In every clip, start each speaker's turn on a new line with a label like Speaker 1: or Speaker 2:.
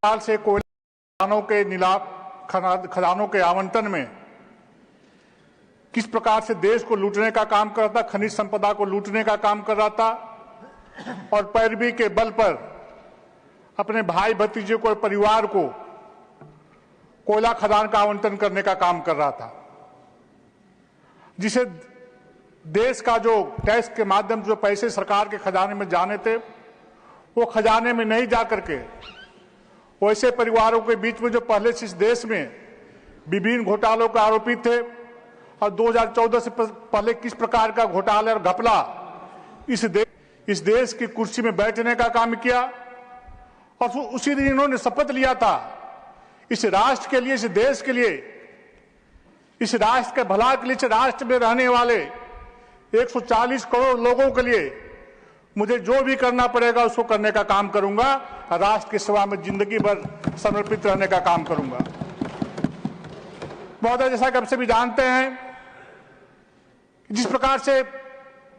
Speaker 1: साल से कोयला खदानों के आवंटन में किस प्रकार से देश को लूटने का काम कर रहा था, खनिज संपदा को लूटने का काम कर रहा था और पैरवी के बल पर अपने भाई भतीजे को, परिवार को कोयला खदान का आवंटन करने का काम कर रहा था, जिसे देश का जो टैक्स के माध्यम से जो पैसे सरकार के खजाने में जाने थे वो खजाने में नहीं जा करके वैसे परिवारों के बीच में जो पहले से इस देश में विभिन्न घोटालों के आरोपी थे और 2014 से पहले किस प्रकार का घोटाला और घपला इस देश की कुर्सी में बैठने का काम किया। और उसी दिन इन्होंने शपथ लिया था इस राष्ट्र के लिए, इस देश के लिए, इस राष्ट्र के भला के लिए, इस राष्ट्र में रहने वाले 140 करोड़ लोगों के लिए मुझे जो भी करना पड़ेगा उसको करने का काम करूंगा, राष्ट्र की सेवा में जिंदगी भर समर्पित रहने का काम करूंगा। महोदय, जैसा कि आप सभी जानते हैं, जिस प्रकार से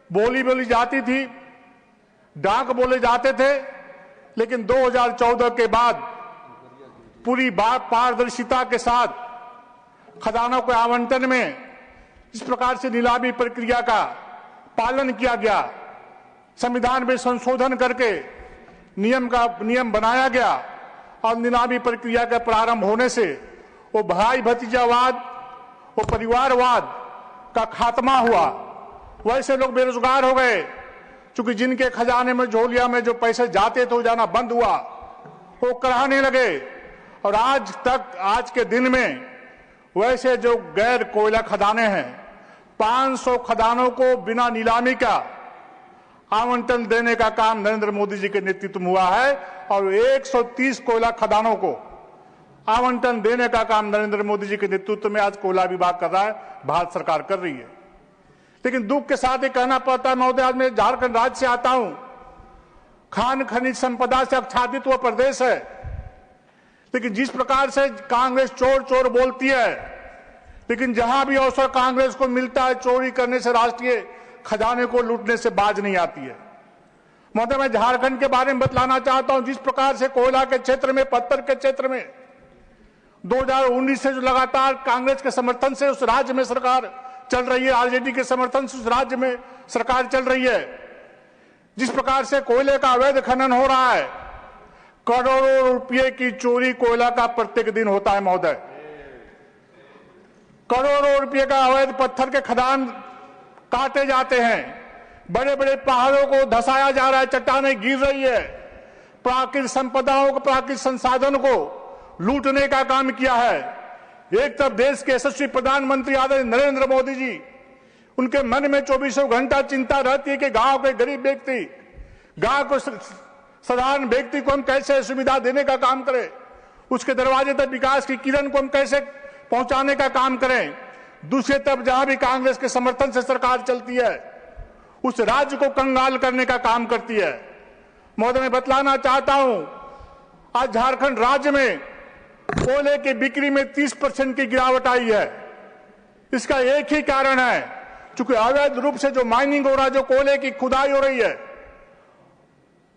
Speaker 1: बोली जाती थी, डाक बोले जाते थे, लेकिन 2014 के बाद पूरी बात पारदर्शिता के साथ खदानों के आवंटन में इस प्रकार से नीलामी प्रक्रिया का पालन किया गया, संविधान में संशोधन करके नियम बनाया गया और नीलामी प्रक्रिया का प्रारंभ होने से वो भाई भतीजावाद, वो परिवारवाद का खात्मा हुआ। वैसे लोग बेरोजगार हो गए, क्योंकि जिनके खजाने में, झोलिया में जो पैसे जाते थे वो जाना बंद हुआ, वो कराने लगे। और आज के दिन में वैसे जो गैर कोयला खदानें हैं, 500 खदानों को बिना नीलामी का आवंटन देने का काम नरेंद्र मोदी जी के नेतृत्व में हुआ है और 130 कोयला खदानों को आवंटन देने का काम नरेंद्र मोदी जी के नेतृत्व में आज कोयला विभाग कर रहा है, भारत सरकार कर रही है। लेकिन दुख के साथ ये कहना पड़ता है महोदय, आज मैं झारखंड राज्य से आता हूं, खान खनिज संपदा से आच्छादित हुआ प्रदेश है, लेकिन जिस प्रकार से कांग्रेस चोर चोर बोलती है, लेकिन जहां भी अवसर कांग्रेस को मिलता है चोरी करने से, राष्ट्रीय खजाने को लूटने से बाज नहीं आती है। महोदय, मैं झारखंड के बारे में बतलाना चाहता हूं, जिस प्रकार से कोयला के क्षेत्र में, पत्थर के क्षेत्र में 2019 से जो लगातार कांग्रेस के समर्थन से उस राज्य में सरकार चल रही है, आरजेडी के समर्थन से उस राज्य में सरकार चल रही है, जिस प्रकार से कोयले का अवैध खनन हो रहा है, करोड़ों रुपए की चोरी कोयला का प्रत्येक दिन होता है महोदय। करोड़ों रुपए का अवैध पत्थर के खदान काटे जाते हैं, बड़े बड़े पहाड़ों को धसाया जा रहा है, चट्टानें गिर रही है, प्राकृतिक संपदाओं को, प्राकृतिक संसाधन को लूटने का काम किया है। एक तरफ देश के यशस्वी प्रधानमंत्री आदरणीय नरेंद्र मोदी जी, उनके मन में 24 घंटा चिंता रहती है कि गांव के गरीब व्यक्ति, गांव को साधारण व्यक्ति को हम कैसे सुविधा देने का काम करें, उसके दरवाजे तक विकास की किरण को हम कैसे पहुंचाने का काम करें। दूसरी तरफ जहां भी कांग्रेस के समर्थन से सरकार चलती है, उस राज्य को कंगाल करने का काम करती है। महोदय, मैं बतलाना चाहता हूं, आज झारखंड राज्य में कोयले की बिक्री में 30% की गिरावट आई है। इसका एक ही कारण है, क्योंकि अवैध रूप से जो माइनिंग हो रहा है, जो कोयले की खुदाई हो रही है,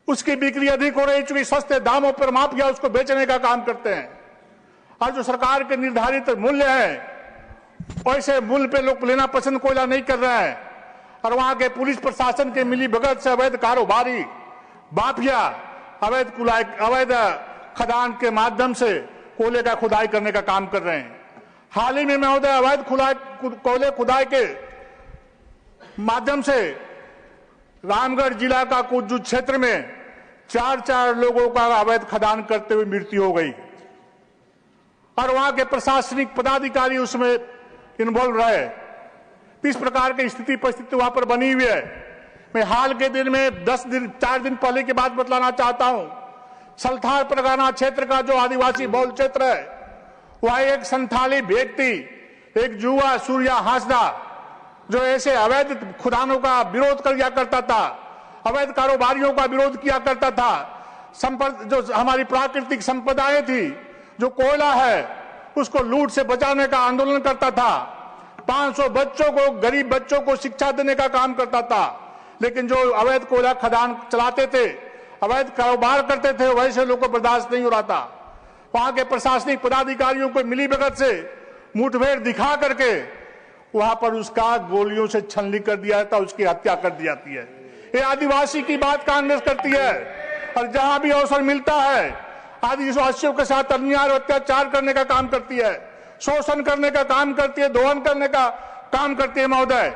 Speaker 1: उसकी बिक्री अधिक हो रही है, क्योंकि सस्ते दामों पर माफिया उसको बेचने का काम करते हैं। और जो सरकार के निर्धारित मूल्य है, वैसे मूल्य पे लोग लेना पसंद कोयला नहीं कर रहे हैं। और वहां के पुलिस प्रशासन के मिली भगत से अवैध कारोबारी, माफिया अवैध खदान के माध्यम से कोयले का खुदाई करने का काम कर रहे हैं। हाल ही में महोदय, अवैध कोयले खुदाई के माध्यम से रामगढ़ जिला का कुछ क्षेत्र में 4 लोगों का अवैध खदान करते हुए मृत्यु हो गई और वहां के प्रशासनिक पदाधिकारी उसमें इन्वॉल्व रहे। इस प्रकार की स्थिति परिस्थिति वहां पर बनी हुई है। मैं हाल के दिन में 4 दिन पहले की बात बतलाना चाहता हूं। सल्थाल परगना क्षेत्र का जो आदिवासी बहुल क्षेत्र है, वह एक संथाली व्यक्ति, एक युवा सूर्या हांसदा, जो ऐसे अवैध खदानों का विरोध किया करता था, अवैध कारोबारियों का विरोध किया करता था, जो हमारी प्राकृतिक संपदाएं थी, जो कोयला है, उसको लूट से बचाने का आंदोलन करता था। 500 बच्चों को, गरीब बच्चों को शिक्षा देने का काम करता था। लेकिन जो अवैध कोयला खदान चलाते थे, अवैध कारोबार करते थे, वैसे लोगों को बर्दाश्त नहीं हो रहा था। वहां के प्रशासनिक पदाधिकारियों को मिलीभगत से मुठभेड़ दिखा करके वहां पर उसका गोलियों से छलनी कर दिया जाता है, उसकी हत्या कर दी जाती है। ये आदिवासी की बात कांग्रेस करती है और जहां भी अवसर मिलता है आदिवासियों के साथ अन्याय और अत्याचार करने का काम करती है, शोषण करने का काम करती है, दोहन करने का काम करती है महोदय।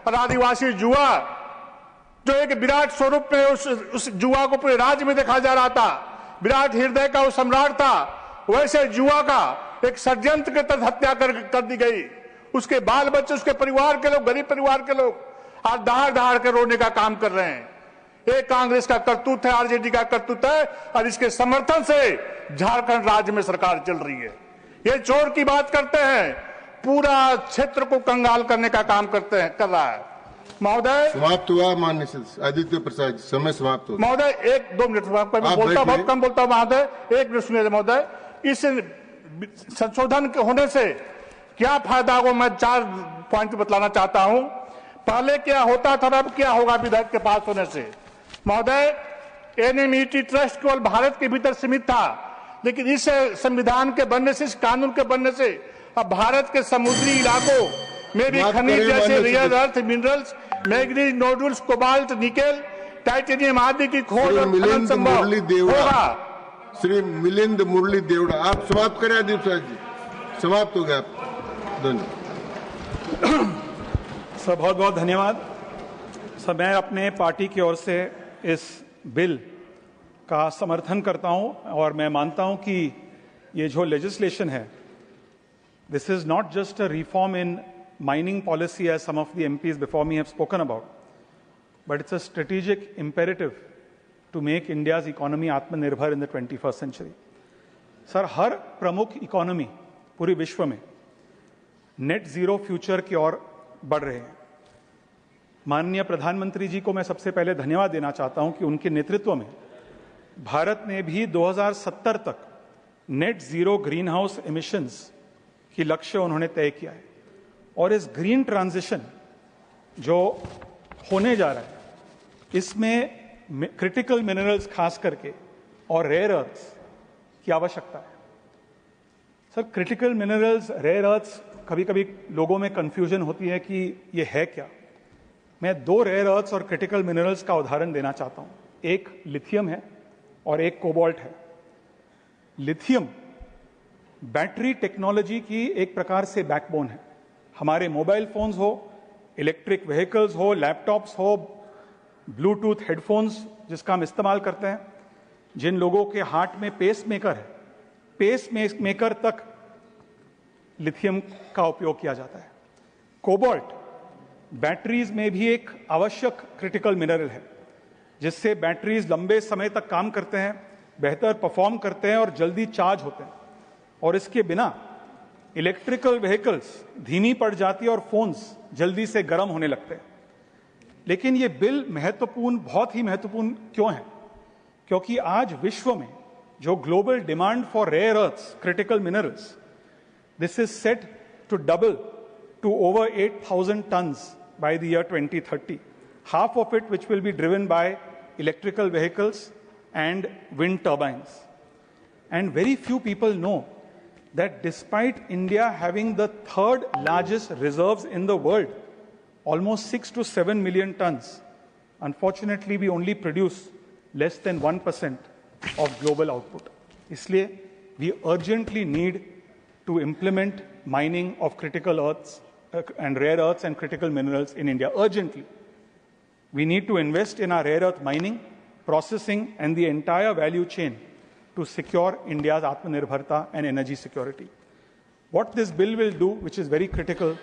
Speaker 1: और आदिवासी जुआ जो एक विराट स्वरूप में उस जुआ को पूरे राज्य में देखा जा रहा था, विराट हृदय का वो सम्राट था, वैसे जुआ का एक षड्यंत्र के तहत हत्या कर दी गई। उसके बाल बच्चे, उसके परिवार के लोग, गरीब परिवार के लोग आज दहाड़ दहाड़ के रोने का काम कर रहे हैं। ये कांग्रेस का करतूत है, आरजेडी का करतूत है और इसके समर्थन से झारखंड राज्य में सरकार चल रही है। ये चोर की बात करते हैं, पूरा क्षेत्र को कंगाल करने का काम कर रहा है। महोदय
Speaker 2: समाप्त हुआ। माननीय आदित्य प्रसाद, समय समाप्त हो।
Speaker 1: महोदय 1-2 मिनट बोलता, बहुत कम बोलता हूं महोदय, 1 मिनट सुनिए महोदय। इस संशोधन के होने से क्या फायदा होगा, मैं 4 पॉइंट बतलाना चाहता हूं। पहले क्या होता था, अब क्या होगा विधेयक के पास होने से। महोदय, एनएमईटी ट्रस्ट केवल भारत के भीतर सीमित था, लेकिन इस संविधान के बनने से, इस कानून के बनने से अब भारत के समुद्री इलाकों में भी खनिज जैसे rare earth minerals, manganese, nodules, cobalt, nickel, titanium आदि की खोज और खनन संभव होगा।
Speaker 2: श्री मिलिंद मुरली देवड़ा, आप समाप्त करें। आदित्य प्रसाद जी, समाप्त हो गया। धन्यवाद
Speaker 3: सर, बहुत बहुत धन्यवाद सर। मैं अपने पार्टी की ओर से इस बिल का समर्थन करता हूं और मैं मानता हूं कि ये जो लेजिस्लेशन है, this is not just a reform in mining policy as some of the MPs before me have spoken about, but it's a strategic imperative to make India's economy Atmanirbhar in the 21st century. Sir, हर प्रमुख economy पूरे विश्व में net zero future की ओर बढ़ रहे हैं। माननीय प्रधानमंत्री जी को मैं सबसे पहले धन्यवाद देना चाहता हूं कि उनके नेतृत्व में भारत ने भी 2070 तक net zero green house emissions की लक्ष्य उन्होंने तय किया है। और इस ग्रीन ट्रांजिशन जो होने जा रहा है, इसमें क्रिटिकल मिनरल्स खास करके और रेयर अर्थ्स की आवश्यकता है। Sir, critical minerals, rare earths, कभी कभी लोगों में कंफ्यूजन होती है कि ये है क्या। मैं 2 रेयर अर्थ्स और क्रिटिकल मिनरल्स का उदाहरण देना चाहता हूं। एक लिथियम है और एक कोबाल्ट है। लिथियम बैटरी टेक्नोलॉजी की एक प्रकार से बैकबोन है। हमारे मोबाइल फोन्स हो, इलेक्ट्रिक व्हीकल्स हो, लैपटॉप्स हो, ब्लूटूथ हेडफोन्स जिसका हम इस्तेमाल करते हैं, जिन लोगों के हार्ट में पेस मेकर है, पेस मेकर तक लिथियम का उपयोग किया जाता है। कोबाल्ट बैटरीज में भी एक आवश्यक क्रिटिकल मिनरल है, जिससे बैटरीज लंबे समय तक काम करते हैं, बेहतर परफॉर्म करते हैं और जल्दी चार्ज होते हैं। और इसके बिना इलेक्ट्रिकल व्हीकल्स धीमी पड़ जाती है और फोन्स जल्दी से गर्म होने लगते हैं। लेकिन ये बिल महत्वपूर्ण, बहुत ही महत्वपूर्ण क्यों है? क्योंकि आज विश्व में जो global demand for rare earths, critical minerals, this is set to double to over 8,000 tons by the year 2030, half of it which will be driven by electrical vehicles and wind turbines. And very few people know that despite India having the 3rd largest reserves in the world, almost 6 to 7 million tons, unfortunately we only produce less than 1% of global output. इसलिए we urgently need to implement mining of critical earths and rare earths and critical minerals in India urgently. We need to invest in our rare earth mining, processing and the entire value chain to secure India's Atmanirbharta and energy security. What this bill will do, which is very critical,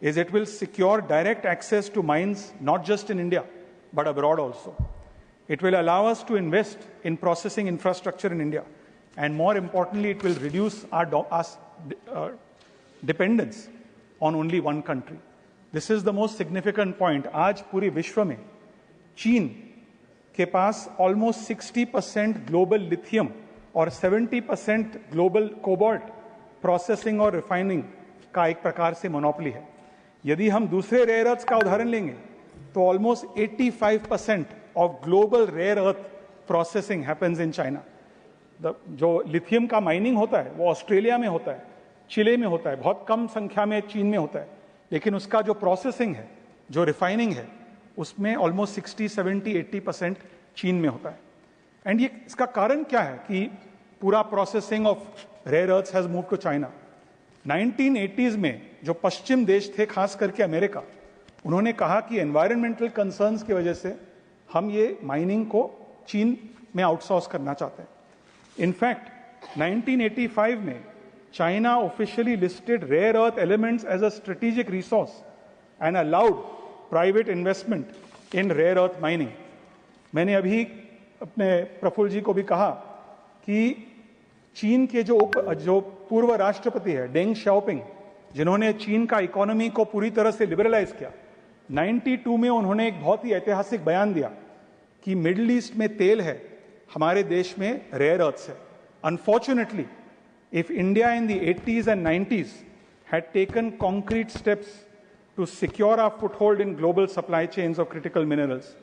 Speaker 3: is it will secure direct access to mines not just in India but abroad also. It will allow us to invest in processing infrastructure in India, and more importantly, it will reduce our dependence on only one country. This is the most significant point. आज पूरे विश्व में चीन के पास almost 60% global lithium और 70% global cobalt processing और refining का एक प्रकार से मोनोपोली है। यदि हम दूसरे रेयर अर्थ्स का उदाहरण लेंगे तो almost 85% of global rare earth processing happens in China. जो लिथियम का माइनिंग होता है वो ऑस्ट्रेलिया में होता है, चिले में होता है, बहुत कम संख्या में चीन में होता है, लेकिन उसका जो प्रोसेसिंग है, जो रिफाइनिंग है, उसमें ऑलमोस्ट 60, 70, 80% चीन में होता है। एंड ये इसका कारण क्या है कि पूरा processing of rare earths has move to China. 1980s में जो पश्चिम देश थे, खास करके अमेरिका, उन्होंने कहा कि एनवायरमेंटल कंसर्न्स की वजह से हम ये माइनिंग को चीन में आउटसोर्स करना चाहते हैं। इनफैक्ट 1985 में China officially listed rare earth elements as a strategic resource and allowed private investment in rare earth mining. मैंने अभी अपने प्रफुल्ल जी को भी कहा कि चीन के जो पूर्व राष्ट्रपति है डेंग शाओपिंग, जिन्होंने चीन का इकोनॉमी को पूरी तरह से लिबरलाइज किया, 92 में उन्होंने एक बहुत ही ऐतिहासिक बयान दिया कि मिडिल ईस्ट में तेल है, हमारे देश में रेयर अर्थ्स है। Unfortunately, if India in the 80s and 90s had taken concrete steps to secure our foothold in global supply chains of critical minerals,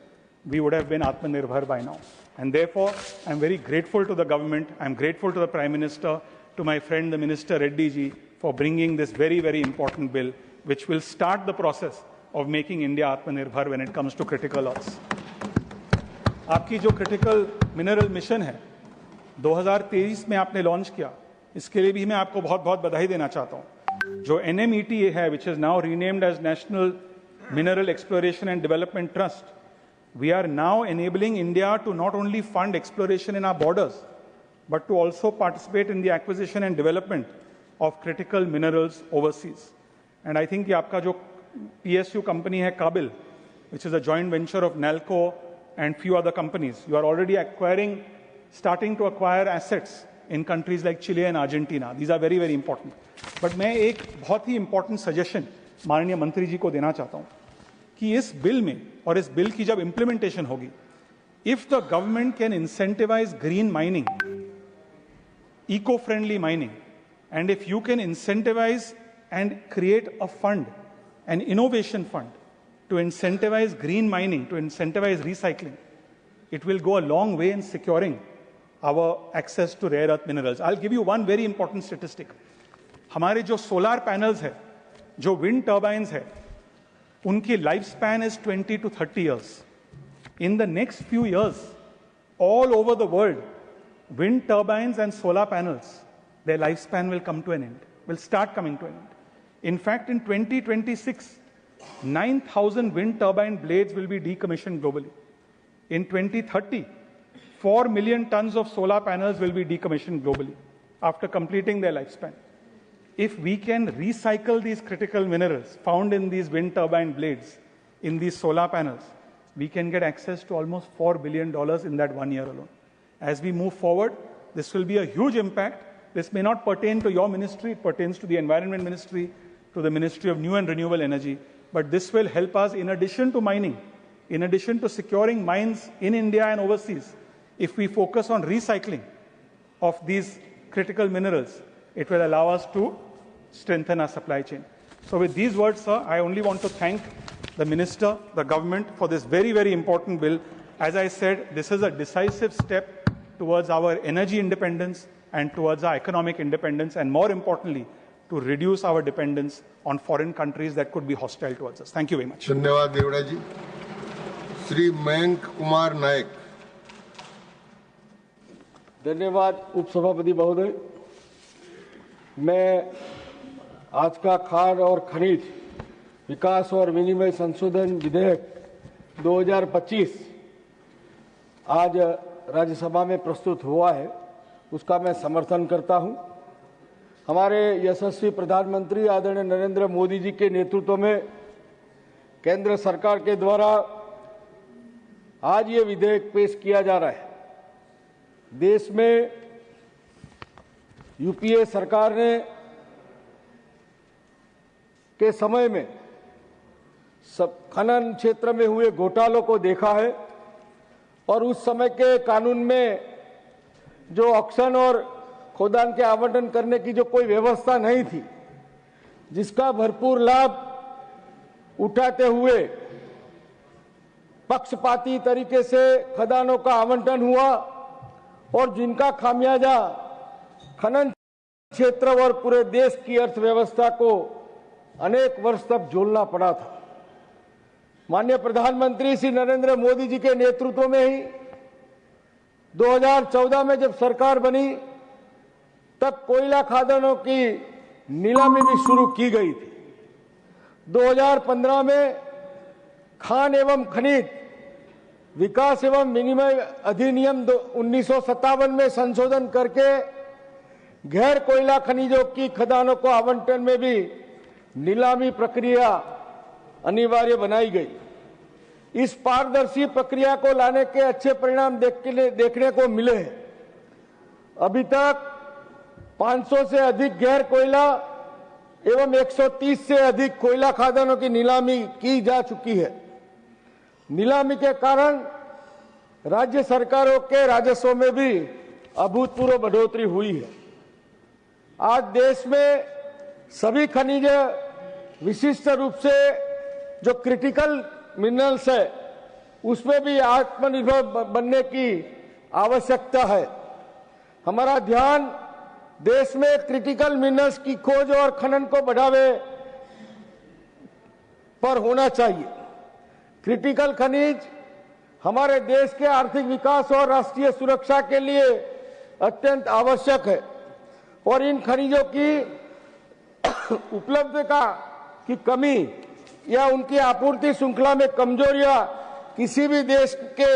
Speaker 3: we would have been Atmanirbhar by now. And therefore, I'm very grateful to the government, I'm grateful to the Prime Minister, to my friend the Minister Reddy ji for bringing this very, very important bill, which will start the process of making India Atmanirbhar when it comes to critical earths. आपकी जो critical mineral mission है 2023 में आपने launch किया, इसके लिए भी मैं आपको बहुत बहुत बधाई देना चाहता हूं। जो NMET है, which is now renamed as national mineral exploration and development trust, we are now enabling India to not only fund exploration in our borders but to also participate in the acquisition and development of critical minerals overseas. And I think आपका जो PSU company है काबिल, which is a joint venture of NALCO and few other companies, you are already starting to acquire assets in countries like Chile and Argentina. These are very, very important. But मैं एक बहुत ही important suggestion माननीय मंत्री जी को देना चाहता हूं कि इस बिल में और इस बिल की जब implementation होगी, if the government can incentivize green mining, eco-friendly mining, and if you can incentivize and create a fund, an innovation fund, to incentivize green mining, to incentivize recycling, it will go a long way in securing our access to rare earth minerals. I'll give you one very important statistic. हमारे जो solar panels है, जो wind turbines है, उनकी life span is 20 to 30 years. In the next few years, all over the world, wind turbines and solar panels, their lifespan will come to an end, will start coming to an end. In fact, in 2026, 9,000 wind turbine blades will be decommissioned globally. In 2030, 4 million tons of solar panels will be decommissioned globally after completing their lifespan. If we can recycle these critical minerals found in these wind turbine blades, in these solar panels, we can get access to almost $4 billion in that 1 year alone. As we move forward, this will be a huge impact. This may not pertain to your ministry, it pertains to the Environment Ministry, to the Ministry of New and Renewable Energy, but this will help us in addition to mining, in addition to securing mines in India and overseas. If we focus on recycling of these critical minerals, it will allow us to strengthen our supply chain. So with these words, sir, I only want to thank the Minister, the government for this very, very important bill. As I said, this is a decisive step towards our energy independence and towards our economic independence, and more importantly, to reduce our dependence on foreign countries that could be hostile towards us. Thank you very much.
Speaker 2: धन्यवाद देवड़ा जी। श्री मयंक कुमार नायक।
Speaker 4: धन्यवाद उपसभापति महोदय। मैं आज का खान और खनिज विकास और विनिमय संशोधन विधेयक 2025 आज राज्यसभा में प्रस्तुत हुआ है, उसका मैं समर्थन करता हूं। हमारे यशस्वी प्रधानमंत्री आदरणीय नरेंद्र मोदी जी के नेतृत्व में केंद्र सरकार के द्वारा आज ये विधेयक पेश किया जा रहा है। देश में यूपीए सरकार ने के समय में सब खनन क्षेत्र में हुए घोटालों को देखा है और उस समय के कानून में जो ऑक्शन और खोदान के आवंटन करने की जो कोई व्यवस्था नहीं थी, जिसका भरपूर लाभ उठाते हुए पक्षपाती तरीके से खदानों का आवंटन हुआ और जिनका खामियाजा खनन क्षेत्र और पूरे देश की अर्थव्यवस्था को अनेक वर्ष तक झेलना पड़ा था। माननीय प्रधानमंत्री श्री नरेंद्र मोदी जी के नेतृत्व में ही 2014 में जब सरकार बनी तब कोयला खदानों की नीलामी भी शुरू की गई थी। 2015 में खान एवं खनिज विकास एवं विनिमय अधिनियम 1957 में संशोधन करके गैर कोयला खनिजों की खदानों को आवंटन में भी नीलामी प्रक्रिया अनिवार्य बनाई गई। इस पारदर्शी प्रक्रिया को लाने के अच्छे परिणाम देखने को मिले हैं। अभी तक 500 से अधिक गैर कोयला एवं 130 से अधिक कोयला खदानों की नीलामी की जा चुकी है। नीलामी के कारण राज्य सरकारों के राजस्व में भी अभूतपूर्व बढ़ोतरी हुई है। आज देश में सभी खनिज विशिष्ट रूप से जो क्रिटिकल मिनरल्स है उसमें भी आत्मनिर्भर बनने की आवश्यकता है। हमारा ध्यान देश में क्रिटिकल मिनरल्स की खोज और खनन को बढ़ावे पर होना चाहिए। क्रिटिकल खनिज हमारे देश के आर्थिक विकास और राष्ट्रीय सुरक्षा के लिए अत्यंत आवश्यक है और इन खनिजों की उपलब्धता की कमी या उनकी आपूर्ति श्रृंखला में कमजोरियां किसी भी देश के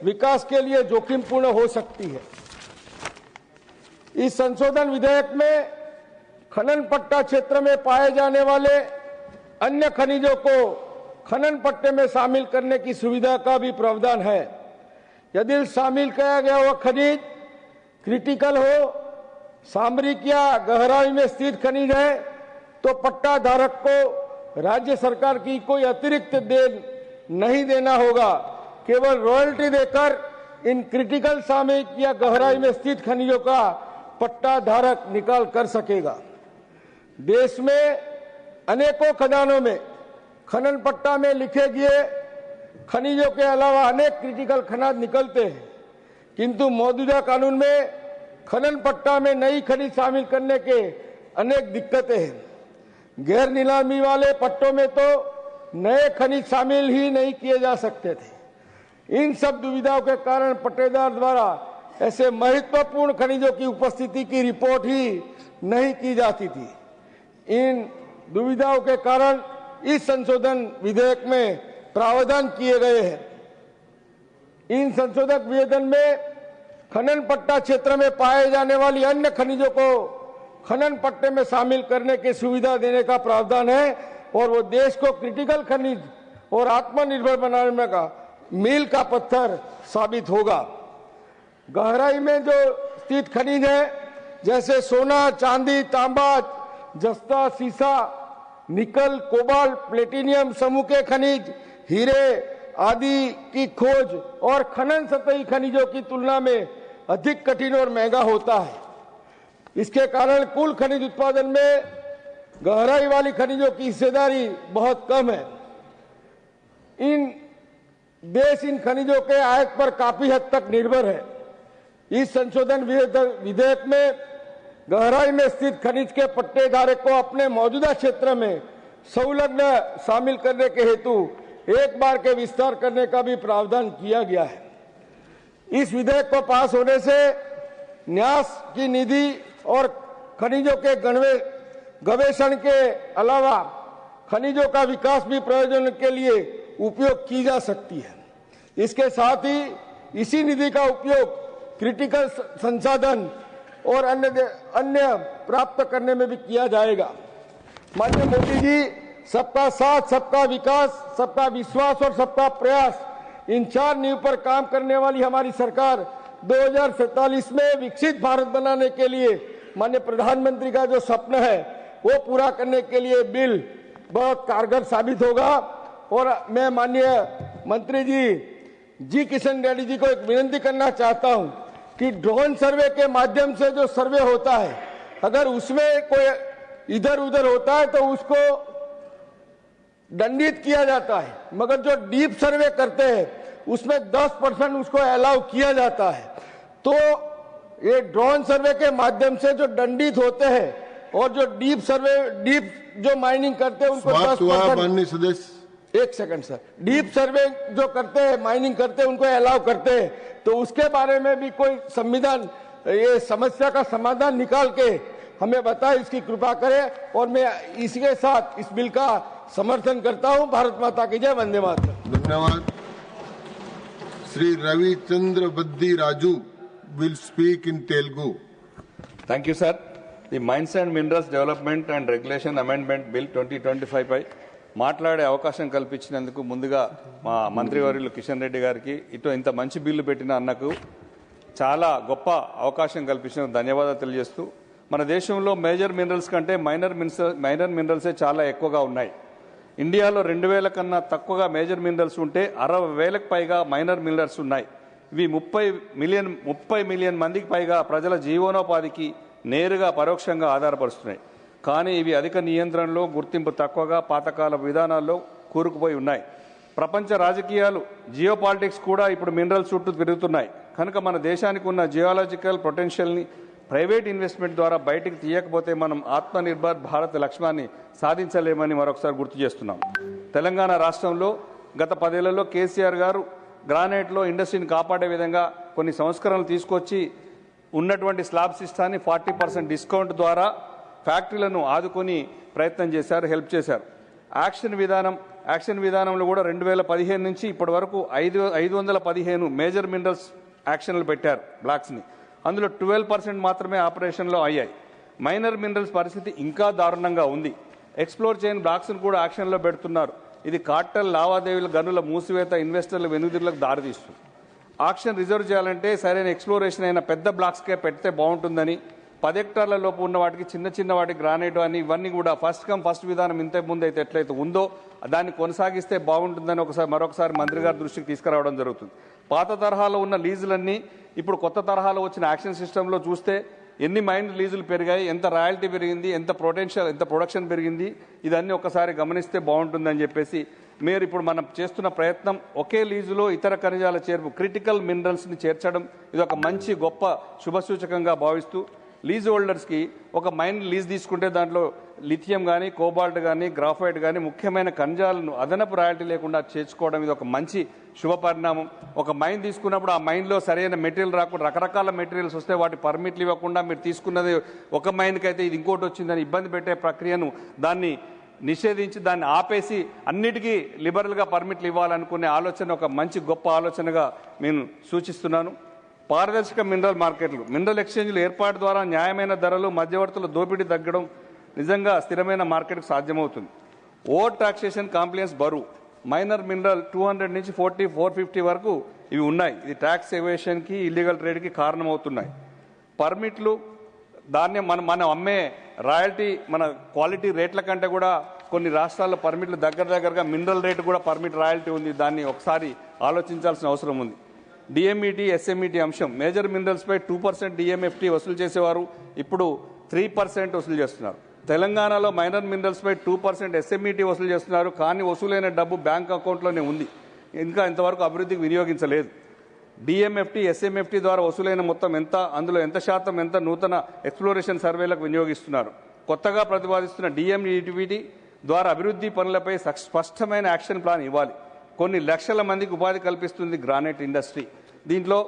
Speaker 4: विकास के लिए जोखिमपूर्ण हो सकती है। इस संशोधन विधेयक में खनन पट्टा क्षेत्र में पाए जाने वाले अन्य खनिजों को खनन पट्टे में शामिल करने की सुविधा का भी प्रावधान है। यदि शामिल किया गया वह खनिज क्रिटिकल हो, सामरिक या गहराई में स्थित खनिज है तो पट्टा धारक को राज्य सरकार की कोई अतिरिक्त देन नहीं देना होगा। केवल रॉयल्टी देकर इन क्रिटिकल सामरिक या गहराई में स्थित खनिजों का पट्टा धारक निकाल कर सकेगा। देश में अनेकों खदानों में खनन पट्टा में लिखे गए खनिजों के अलावा अनेक क्रिटिकल खनिज निकलते हैं, किंतु मौजूदा कानून में खनन पट्टा में नई खनिज शामिल करने के अनेक दिक्कतें हैं। गैर नीलामी वाले पट्टों में तो नए खनिज शामिल ही नहीं किए जा सकते थे। इन सब दुविधाओं के कारण पट्टेदार द्वारा ऐसे महत्वपूर्ण खनिजों की उपस्थिति की रिपोर्ट ही नहीं की जाती थी। इन दुविधाओं के कारण इस संशोधन विधेयक में प्रावधान किए गए हैं। इन संशोधक विधेयक में खनन पट्टा क्षेत्र में पाए जाने वाली अन्य खनिजों को खनन पट्टे में शामिल करने की सुविधा देने का प्रावधान है और वो देश को क्रिटिकल खनिज और आत्मनिर्भर बनाने में का मील का पत्थर साबित होगा। गहराई में जो स्थित खनिज है जैसे सोना, चांदी, तांबा, जस्ता, सीसा, निकल, कोबाल्ट, प्लेटिनियम समूह के खनिज, हीरे आदि की खोज और खनन सतही खनिजों की तुलना में अधिक कठिन और महंगा होता है। इसके कारण कुल खनिज उत्पादन में गहराई वाली खनिजों की हिस्सेदारी बहुत कम है। देश इन खनिजों के आयात पर काफी हद तक निर्भर है। इस संशोधन विधेयक में गहराई में स्थित खनिज के पट्टे धारक को अपने मौजूदा क्षेत्र में संलग्न शामिल करने के हेतु एक बार के विस्तार करने का भी प्रावधान किया गया है। इस विधेयक को पास होने से न्यास की निधि और खनिजों के गवेषण के अलावा खनिजों का विकास भी प्रयोजन के लिए उपयोग की जा सकती है। इसके साथ ही इसी निधि का उपयोग क्रिटिकल संसाधन और अन्य प्राप्त करने में भी किया जाएगा। माननीय मोदी जी सबका साथ, सबका विकास, सबका विश्वास और सबका प्रयास, इन 4 नींव पर काम करने वाली हमारी सरकार 2047 में विकसित भारत बनाने के लिए माननीय प्रधानमंत्री का जो सपना है वो पूरा करने के लिए बिल बहुत कारगर साबित होगा। और मैं माननीय मंत्री जी किशन रेड्डी जी को एक विनती करना चाहता हूं कि ड्रोन सर्वे के माध्यम से जो सर्वे होता है, अगर उसमें कोई इधर उधर होता है तो उसको दंडित किया जाता है, मगर जो डीप सर्वे करते हैं उसमें 10% उसको अलाउ किया जाता है। तो ये ड्रोन सर्वे के माध्यम से जो दंडित होते हैं और जो डीप जो माइनिंग करते हैं उनको 10%।
Speaker 2: माननीय सदस्य,
Speaker 4: एक सेकंड सर, डीप सर्वे जो करते हैं, माइनिंग करते हैं, उनको अलाउ करते हैं, तो उसके बारे में भी कोई संविधान ये समस्या का समाधान निकाल के हमें बताए, इसकी कृपा करें। और मैं इसके साथ इस बिल का समर्थन करता हूं। भारत माता की जय, वंदे मातरम।
Speaker 2: धन्यवाद। Shri Ravichander Baddi Raju will speak in Telugu.
Speaker 5: Thank you, sir. The Mines and Minerals Development and Regulation Amendment Bill 2025 పై మాట్లాడే అవకాశం కల్పించినందుకు ముందుగా మా మంత్రివర్యులు కిషన్ రెడ్డి గారికి, ఇటు ఇంత మంచి బిల్లు పెట్టిన అన్నకు చాలా గొప్ప అవకాశం కల్పించినందుకు ధన్యవాదాలు తెలియజేస్తూ, మన దేశంలో మేజర్ మినరల్స్ కంటే మైనర్ మినరల్సే చాలా ఎక్కువగా ఉన్నాయి. ఇండియాలో 2000 కన్నా తక్కువగా మేజర్ మినరల్స్ ఉంటే 60,000కు పైగా మైనర్ మినరల్స్ ఉన్నాయి. ఇవి 30 మిలియన్ మందికి పైగా ప్రజల జీవనోపాధికి నేరుగా పరోక్షంగా ఆధారపరుస్తున్నాయి. కానీ ఇవి అధిక నియంత్రణలో, గుర్తింపు తక్కువగా, పాతకాల విధానాల్లో కూరుకుపోయి ఉన్నాయి. ప్రపంచ రాజకీయాలు, జియోపాలిటిక్స్ కూడా ఇప్పుడు మినరల్స్ చుట్టూ తిరుగుతున్నాయి. కనుక మన దేశానికి ఉన్న జియాలజికల్ పొటెన్షియల్ని ప్రైవేట్ ఇన్వెస్ట్మెంట్ ద్వారా బయటికి తీయకపోతే మనం ఆత్మనిర్భర్ భారత్ లక్ష్యాన్ని సాధించలేమని మరొకసారి గుర్తు చేస్తున్నాం. తెలంగాణ రాష్ట్రంలో గత 10 ఏళ్లలో కేసీఆర్ గారు గ్రానైట్లో ఇండస్ట్రీని కాపాడే విధంగా కొన్ని సంస్కరణలు తీసుకొచ్చి ఉన్నటువంటి స్లాబ్ సిస్టాన్ని 40% డిస్కౌంట్ ద్వారా ఫ్యాక్టరీలను ఆదుకొని ప్రయత్నం చేశారు, హెల్ప్ చేశారు. యాక్షన్ విధానంలో కూడా 2015 నుంచి ఇప్పటి వరకు 515 మేజర్ మినరల్స్ యాక్షన్లు పెట్టారు, బ్లాక్స్ని. అందులో 12% మాత్రమే ఆపరేషన్లో అయ్యాయి. మైనర్ మినరల్స్ పరిస్థితి ఇంకా దారుణంగా ఉంది. ఎక్స్ప్లోర్ చేయని బ్లాక్స్ను కూడా యాక్షన్లో పెడుతున్నారు. ఇది కార్టెల్ లావాదేవీల గనుల మూసివేత, ఇన్వెస్టర్ల వెనుదిరులకు దారితీస్తుంది. ఆక్షన్ రిజర్వ్ చేయాలంటే సరైన ఎక్స్ప్లోరేషన్ అయిన పెద్ద బ్లాక్స్కే పెడితే బాగుంటుందని, 10 హెక్టార్ల లోపు ఉన్న వాటికి చిన్న వాటికి గ్రానైట్ అని ఇవన్నీ కూడా ఫస్ట్ కమ్ ఫస్ట్ విధానం ఇంతకు ముందు అయితే ఎట్లయితే ఉందో దాన్ని కొనసాగిస్తే బాగుంటుందని మరొకసారి మంత్రి గారి దృష్టికి తీసుకురావడం జరుగుతుంది. పాత తరహాలో ఉన్న లీజులన్నీ ఇప్పుడు కొత్త తరహాలో వచ్చిన యాక్షన్ సిస్టంలో చూస్తే ఎన్ని మైన్ లీజులు పెరిగాయి, ఎంత రాయల్టీ పెరిగింది, ఎంత ప్రొడక్షన్ పెరిగింది, ఇదన్నీ ఒకసారి గమనిస్తే బాగుంటుందని చెప్పేసి మీరు ఇప్పుడు మనం చేస్తున్న ప్రయత్నం ఒకే లీజులో ఇతర ఖనిజాల చేర్పు, క్రిటికల్ మినరల్స్ని చేర్చడం, ఇది ఒక మంచి గొప్ప శుభసూచకంగా భావిస్తూ, లీజ్ హోల్డర్స్కి ఒక మైన్ లీజ్ తీసుకుంటే దాంట్లో లిథియం కానీ, కోబాల్ట్ కానీ, గ్రాఫైట్ కానీ ముఖ్యమైన ఖనిజాలను అదనపు రాయల్టీ లేకుండా చేర్చుకోవడం ఇది ఒక మంచి శుభ పరిణామం. ఒక మైన్ తీసుకున్నప్పుడు ఆ మైన్లో సరైన మెటీరియల్ రాకుండా రకరకాల మెటీరియల్స్ వస్తే వాటి పర్మిట్లు ఇవ్వకుండా మీరు తీసుకున్నది ఒక మైన్కి అయితే ఇది ఇంకోటి వచ్చిందని ఇబ్బంది పెట్టే ప్రక్రియను దాన్ని నిషేధించి దాన్ని ఆపేసి అన్నిటికీ లిబరల్గా పర్మిట్లు ఇవ్వాలనుకునే ఆలోచన ఒక మంచి గొప్ప ఆలోచనగా నేను సూచిస్తున్నాను. పారదర్శక మినరల్ మార్కెట్లు, మినరల్ ఎక్స్చేంజ్లు ఏర్పాటు ద్వారా న్యాయమైన ధరలు, మధ్యవర్తుల దోపిడీ తగ్గడం నిజంగా స్థిరమైన మార్కెట్కు సాధ్యమవుతుంది. ఓవర్ టాక్సేషన్ కాంప్లైన్స్ బరువు, మైనర్ మినరల్ 200 నుంచి 450 వరకు ఇవి ఉన్నాయి. ఇది ట్యాక్స్ ఎవేషన్కి, ఇల్లీగల్ ట్రేడ్కి కారణమవుతున్నాయి. పర్మిట్లు దాన్ని మనం అమ్మే రాయల్టీ మన క్వాలిటీ రేట్ల కంటే కూడా కొన్ని రాష్ట్రాల్లో పర్మిట్లు దగ్గరగా మినరల్ రేటు కూడా పర్మిట్ రాయల్టీ ఉంది. దాన్ని ఒకసారి ఆలోచించాల్సిన అవసరం ఉంది. డిఎంఈటీ, ఎస్ఎంఈటీ అంశం, మేజర్ మినరల్స్పై 2% డిఎంఎఫ్టీ వసూలు చేసేవారు ఇప్పుడు 3% వసూలు చేస్తున్నారు. తెలంగాణలో మైనర్ మినరల్స్పై 2% ఎస్ఎంఈటీ వసూలు చేస్తున్నారు. కానీ వసూలైన డబ్బు బ్యాంక్ అకౌంట్లోనే ఉంది, ఇంకా ఇంతవరకు అభివృద్ధికి వినియోగించలేదు. డిఎంఎఫ్టీ, ఎస్ఎంఎఫ్టీ ద్వారా వసూలైన మొత్తం ఎంత, అందులో ఎంత శాతం ఎంత నూతన ఎక్స్ప్లోరేషన్ సర్వేలకు వినియోగిస్తున్నారు. కొత్తగా ప్రతిపాదిస్తున్న డిఎంఈటీవీటీ ద్వారా అభివృద్ధి పనులపై స్పష్టమైన యాక్షన్ ప్లాన్ ఇవ్వాలి. కొన్ని లక్షల మందికి ఉపాధి కల్పిస్తుంది గ్రానైట్ ఇండస్ట్రీ. దీంట్లో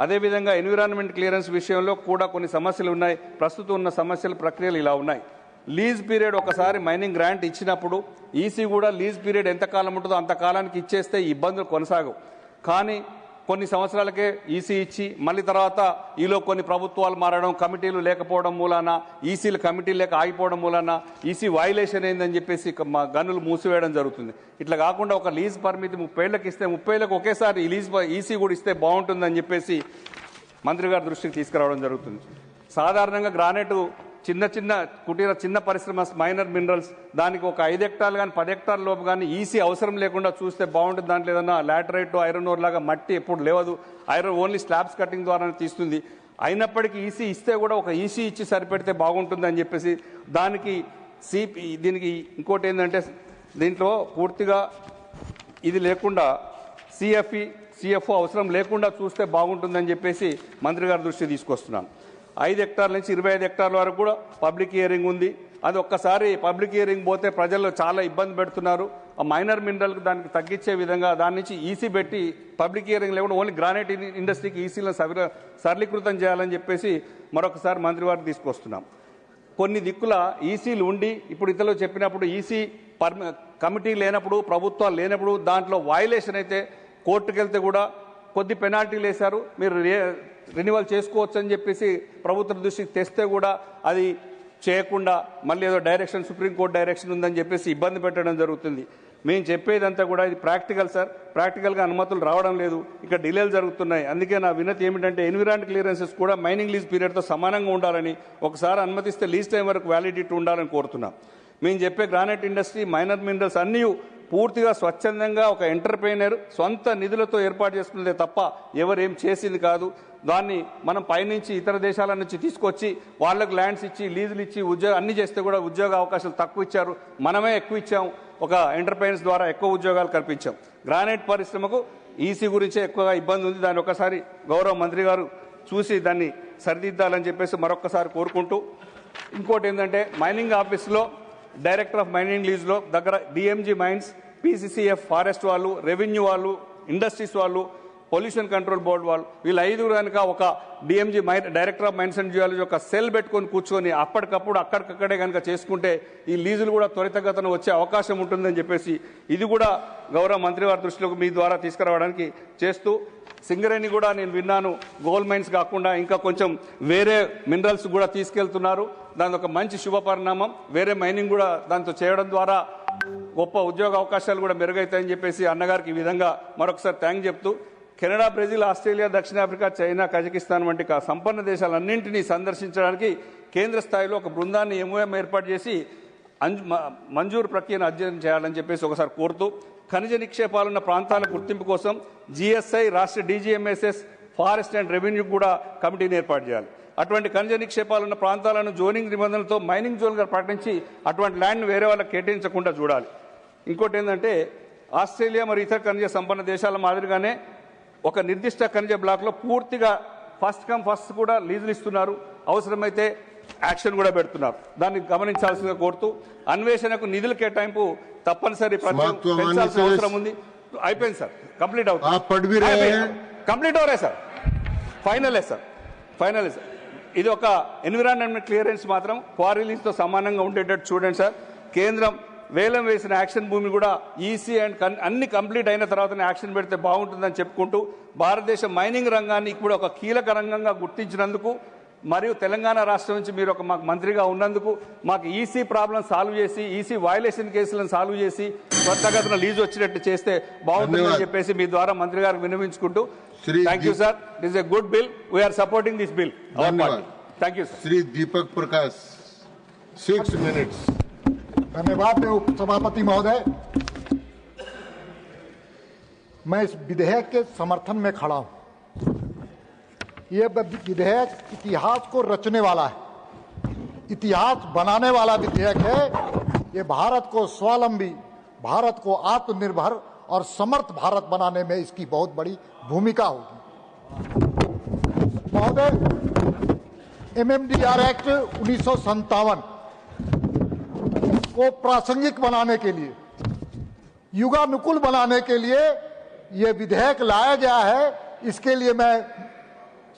Speaker 5: అదేవిధంగా ఎన్విరాన్మెంట్ క్లియరెన్స్ విషయంలో కూడా కొన్ని సమస్యలు ఉన్నాయి. ప్రస్తుతం ఉన్న సమస్యల ప్రక్రియలు ఇలా ఉన్నాయి. లీజ్ పీరియడ్, ఒకసారి మైనింగ్ గ్రాంట్ ఇచ్చినప్పుడు ఈసీ కూడా లీజ్ పీరియడ్ ఎంతకాలం ఉంటుందో అంతకాలానికి ఇచ్చేస్తే ఇబ్బందులు కొనసాగవు. కానీ కొన్ని సంవత్సరాలకే ఈసీ ఇచ్చి మళ్ళీ తర్వాత ఈలో కొన్ని ప్రభుత్వాలు మారడం, కమిటీలు లేకపోవడం మూలాన, ఈసీలు కమిటీలు లేక ఆగిపోవడం మూలాన ఈసీ వైలేషన్ అయిందని చెప్పేసి గనులు మూసివేయడం జరుగుతుంది. ఇట్లా కాకుండా ఒక లీజ్ పరిమితి 30 ఏళ్లకు ఇస్తే 30 ఏళ్లకు ఒకేసారి ఈసీ కూడా ఇస్తే బాగుంటుందని చెప్పేసి మంత్రి గారి దృష్టికి తీసుకురావడం జరుగుతుంది. సాధారణంగా గ్రానైట్ చిన్న పరిశ్రమ మైనర్ మినరల్స్, దానికి ఒక 5 హెక్టార్లు కానీ 10 హెక్టార్ల లోపు కానీ ఈసీ అవసరం లేకుండా చూస్తే బాగుంటుంది. దాంట్లో ఏదన్నా లాటరైట్, ఐరన్ ఓర్ లాగా మట్టి ఎప్పుడు లేవదు. ఐరన్ ఓన్లీ స్లాబ్స్ కటింగ్ ద్వారానే తీస్తుంది. అయినప్పటికీ ఈసీ ఇస్తే కూడా ఒక ఈసీ ఇచ్చి సరిపెడితే బాగుంటుంది అని చెప్పేసి దీనికి ఇంకోటి ఏంటంటే దీంట్లో పూర్తిగా ఇది లేకుండా సిఎఫ్ఈ సిఎఫ్ఓ అవసరం లేకుండా చూస్తే బాగుంటుందని చెప్పేసి మంత్రి గారి దృష్టి తీసుకొస్తున్నాను. 5 హెక్టార్ల నుంచి 25 హెక్టార్ల వరకు కూడా పబ్లిక్ హియరింగ్ ఉంది. అది ఒక్కసారి పబ్లిక్ హియరింగ్ పోతే ప్రజల్లో చాలా ఇబ్బంది పెడుతున్నారు. ఆ మైనర్ మినరల్కి దానికి తగ్గించే విధంగా దాని నుంచి ఈసీ పెట్టి పబ్లిక్ హియరింగ్ లేకుండా ఓన్లీ గ్రానైట్ ఇండస్ట్రీకి ఈసీలను సరళీకృతం చేయాలని చెప్పేసి మరొకసారి మంత్రి వారికి తీసుకొస్తున్నాం. కొన్ని దిక్కుల ఈసీలు ఉండి ఇప్పుడు ఇతరులు చెప్పినప్పుడు ఈసీ కమిటీ లేనప్పుడు, ప్రభుత్వాలు లేనప్పుడు దాంట్లో వయలేషన్ అయితే కోర్టుకు వెళ్తే కూడా కొద్ది పెనాల్టీలు వేశారు, మీరు రెన్యువల్ చేసుకోవచ్చు అని చెప్పేసి ప్రభుత్వం దృష్టికి తెస్తే కూడా అది చేయకుండా మళ్ళీ ఏదో డైరెక్షన్, సుప్రీంకోర్టు డైరెక్షన్ ఉందని చెప్పేసి ఇబ్బంది పెట్టడం జరుగుతుంది. మేము చెప్పేదంతా కూడా ఇది ప్రాక్టికల్ సార్, ప్రాక్టికల్గా అనుమతులు రావడం లేదు, ఇక్కడ డిలేలు జరుగుతున్నాయి. అందుకే నా వినతి ఏమిటంటే ఎన్విరాన్మెంట్ క్లియరెన్సెస్ కూడా మైనింగ్ లీజ్ పీరియడ్తో సమానంగా ఉండాలని, ఒకసారి అనుమతిస్తే లీజ్ టైం వరకు వ్యాలిడిటీ ఉండాలని కోరుతున్నాం. మేము చెప్పే గ్రానైట్ ఇండస్ట్రీ, మైనర్ మినరల్స్ అన్నీ పూర్తిగా స్వచ్ఛందంగా ఒక ఎంటర్ప్రైనర్ సొంత నిధులతో ఏర్పాటు చేసుకున్నదే తప్ప ఎవరేం చేసింది కాదు. దాన్ని మనం పైనుంచి ఇతర దేశాల నుంచి తీసుకొచ్చి వాళ్ళకు ల్యాండ్స్ ఇచ్చి లీజులు ఇచ్చి అన్ని చేస్తే కూడా ఉద్యోగ అవకాశాలు తక్కువ ఇచ్చారు, మనమే ఎక్కువ ఇచ్చాం. ఒక ఎంటర్ప్రైనర్స్ ద్వారా ఎక్కువ ఉద్యోగాలు కల్పించాం. గ్రానైట్ పరిశ్రమకు ఈసీ గురించే ఎక్కువగా ఇబ్బంది ఉంది. దాన్ని ఒకసారి గౌరవ మంత్రి గారు చూసి దాన్ని సరిదిద్దాలని చెప్పేసి మరొకసారి కోరుకుంటూ, ఇంకోటి ఏంటంటే మైనింగ్ ఆఫీస్లో డైరెక్టర్ ఆఫ్ మైనింగ్ లీజ్లో దగ్గర డిఎంజీ మైన్స్, పీసీసీఎఫ్ ఫారెస్ట్ వాళ్ళు, రెవెన్యూ వాళ్ళు, ఇండస్ట్రీస్ వాళ్ళు, పొల్యూషన్ కంట్రోల్ బోర్డు వాళ్ళు, వీళ్ళు 5 కనుక ఒక DMG director of mines and geology ఒక సెల్ పెట్టుకొని కూర్చొని అప్పటికప్పుడు అక్కడికక్కడే కనుక చేసుకుంటే ఈ లీజులు కూడా త్వరితగతిన వచ్చే అవకాశం ఉంటుందని చెప్పేసి ఇది కూడా గౌరవ మంత్రి వారి దృష్టిలోకి మీ ద్వారా తీసుకురావడానికి చేస్తూ, సింగరేణి కూడా నేను విన్నాను గోల్డ్ మైన్స్ కాకుండా ఇంకా కొంచెం వేరే మినరల్స్ కూడా తీసుకెళ్తున్నారు. దాని ఒక మంచి శుభ పరిణామం. వేరే మైనింగ్ కూడా దాంతో చేయడం ద్వారా గొప్ప ఉద్యోగ అవకాశాలు కూడా మెరుగవుతాయని చెప్పేసి అన్నగారికి ఈ విధంగా మరొకసారి థ్యాంక్ చెప్తూ, కెనడా, బ్రెజిల్, ఆస్ట్రేలియా, దక్షిణాఫ్రికా, చైనా, కజకిస్తాన్ వంటి సంపన్న దేశాలన్నింటినీ సందర్శించడానికి కేంద్ర స్థాయిలో ఒక బృందాన్ని ఎంఓఎం ఏర్పాటు చేసి మంజూరు ప్రక్రియను అధ్యయనం చేయాలని చెప్పేసి ఒకసారి కోరుతూ, ఖనిజ నిక్షేపాలున్న ప్రాంతాల గుర్తింపు కోసం జిఎస్ఐ, రాష్ట్ర డీజీఎంఎస్ఎస్, ఫారెస్ట్ అండ్ రెవెన్యూ కూడా కమిటీని ఏర్పాటు చేయాలి. అటువంటి ఖనిజ నిక్షేపాలున్న ప్రాంతాలను జోనింగ్ నిబంధనలతో మైనింగ్ జోన్గా ప్రకటించి అటువంటి ల్యాండ్ను వేరే వాళ్ళకి కేటాయించకుండా చూడాలి. ఇంకోటి ఏంటంటే ఆస్ట్రేలియా మరియు ఇతర ఖనిజ సంపన్న దేశాల మాదిరిగానే ఒక నిర్దిష్ట ఖనిజ బ్లాక్లో పూర్తిగా ఫస్ట్ కమ్ ఫస్ట్ కూడా లీజులు ఇస్తున్నారు, అవసరమైతే యాక్షన్ కూడా పెడుతున్నారు. దాన్ని గమనించాల్సిందిగా కోరుతూ, అన్వేషణకు నిధుల కేటాయింపు తప్పనిసరి పెంచాల్సిన అవసరం ఉంది. అయిపోయింది సార్, కంప్లీట్ అవుతుంది, కంప్లీట్ అవరే sir, final sir, final sir. ఇది ఒక ఎన్విరాన్మెంట్ క్లియరెన్స్ మాత్రం క్వారీ లీజ్తో సమానంగా ఉండేటట్టు చూడండి సార్. కేంద్రం వేలం వేసిన యాక్షన్ భూమి కూడా ఈసీ అండ్ అన్ని కంప్లీట్ అయిన తర్వాతనే యాక్షన్ పెడితే బాగుంటుందని చెప్పుకుంటూ, భారతదేశ మైనింగ్ రంగాన్ని కూడా ఒక కీలక రంగంగా గుర్తించినందుకు మరియు తెలంగాణ రాష్ట్రం నుంచి మీరు ఒక మాకు మంత్రిగా ఉన్నందుకు మాకు ఈసీ ప్రాబ్లం సాల్వ్ చేసి, ఈసీ వయలేషన్ కేసులను సాల్వ్ చేసి త్వరితగతిన లీజు వచ్చినట్టు చేస్తే బాగుంటుందని చెప్పేసి మీ ద్వారా మంత్రి గారికి విన్నవించుకుంటూ, thank you sir. This is a good bill, we are supporting this bill. Thank you sir.
Speaker 2: Shri Deepak Prakash 6 minutes.
Speaker 6: धन्यवाद उपसभापति महोदय. मैं इस विधेयक के समर्थन में खड़ा हूं. ये विधेयक इतिहास को रचने वाला है, इतिहास बनाने वाला विधेयक है. ये भारत को स्वावलंबी, भारत को आत्मनिर्भर और समर्थ भारत बनाने में इसकी बहुत बड़ी भूमिका होगी. महोदय, MMDR एक्ट 1957 को प्रासंगिक बनाने के लिए, युगानुकूल बनाने के लिए ये विधेयक लाया गया है. इसके लिए मैं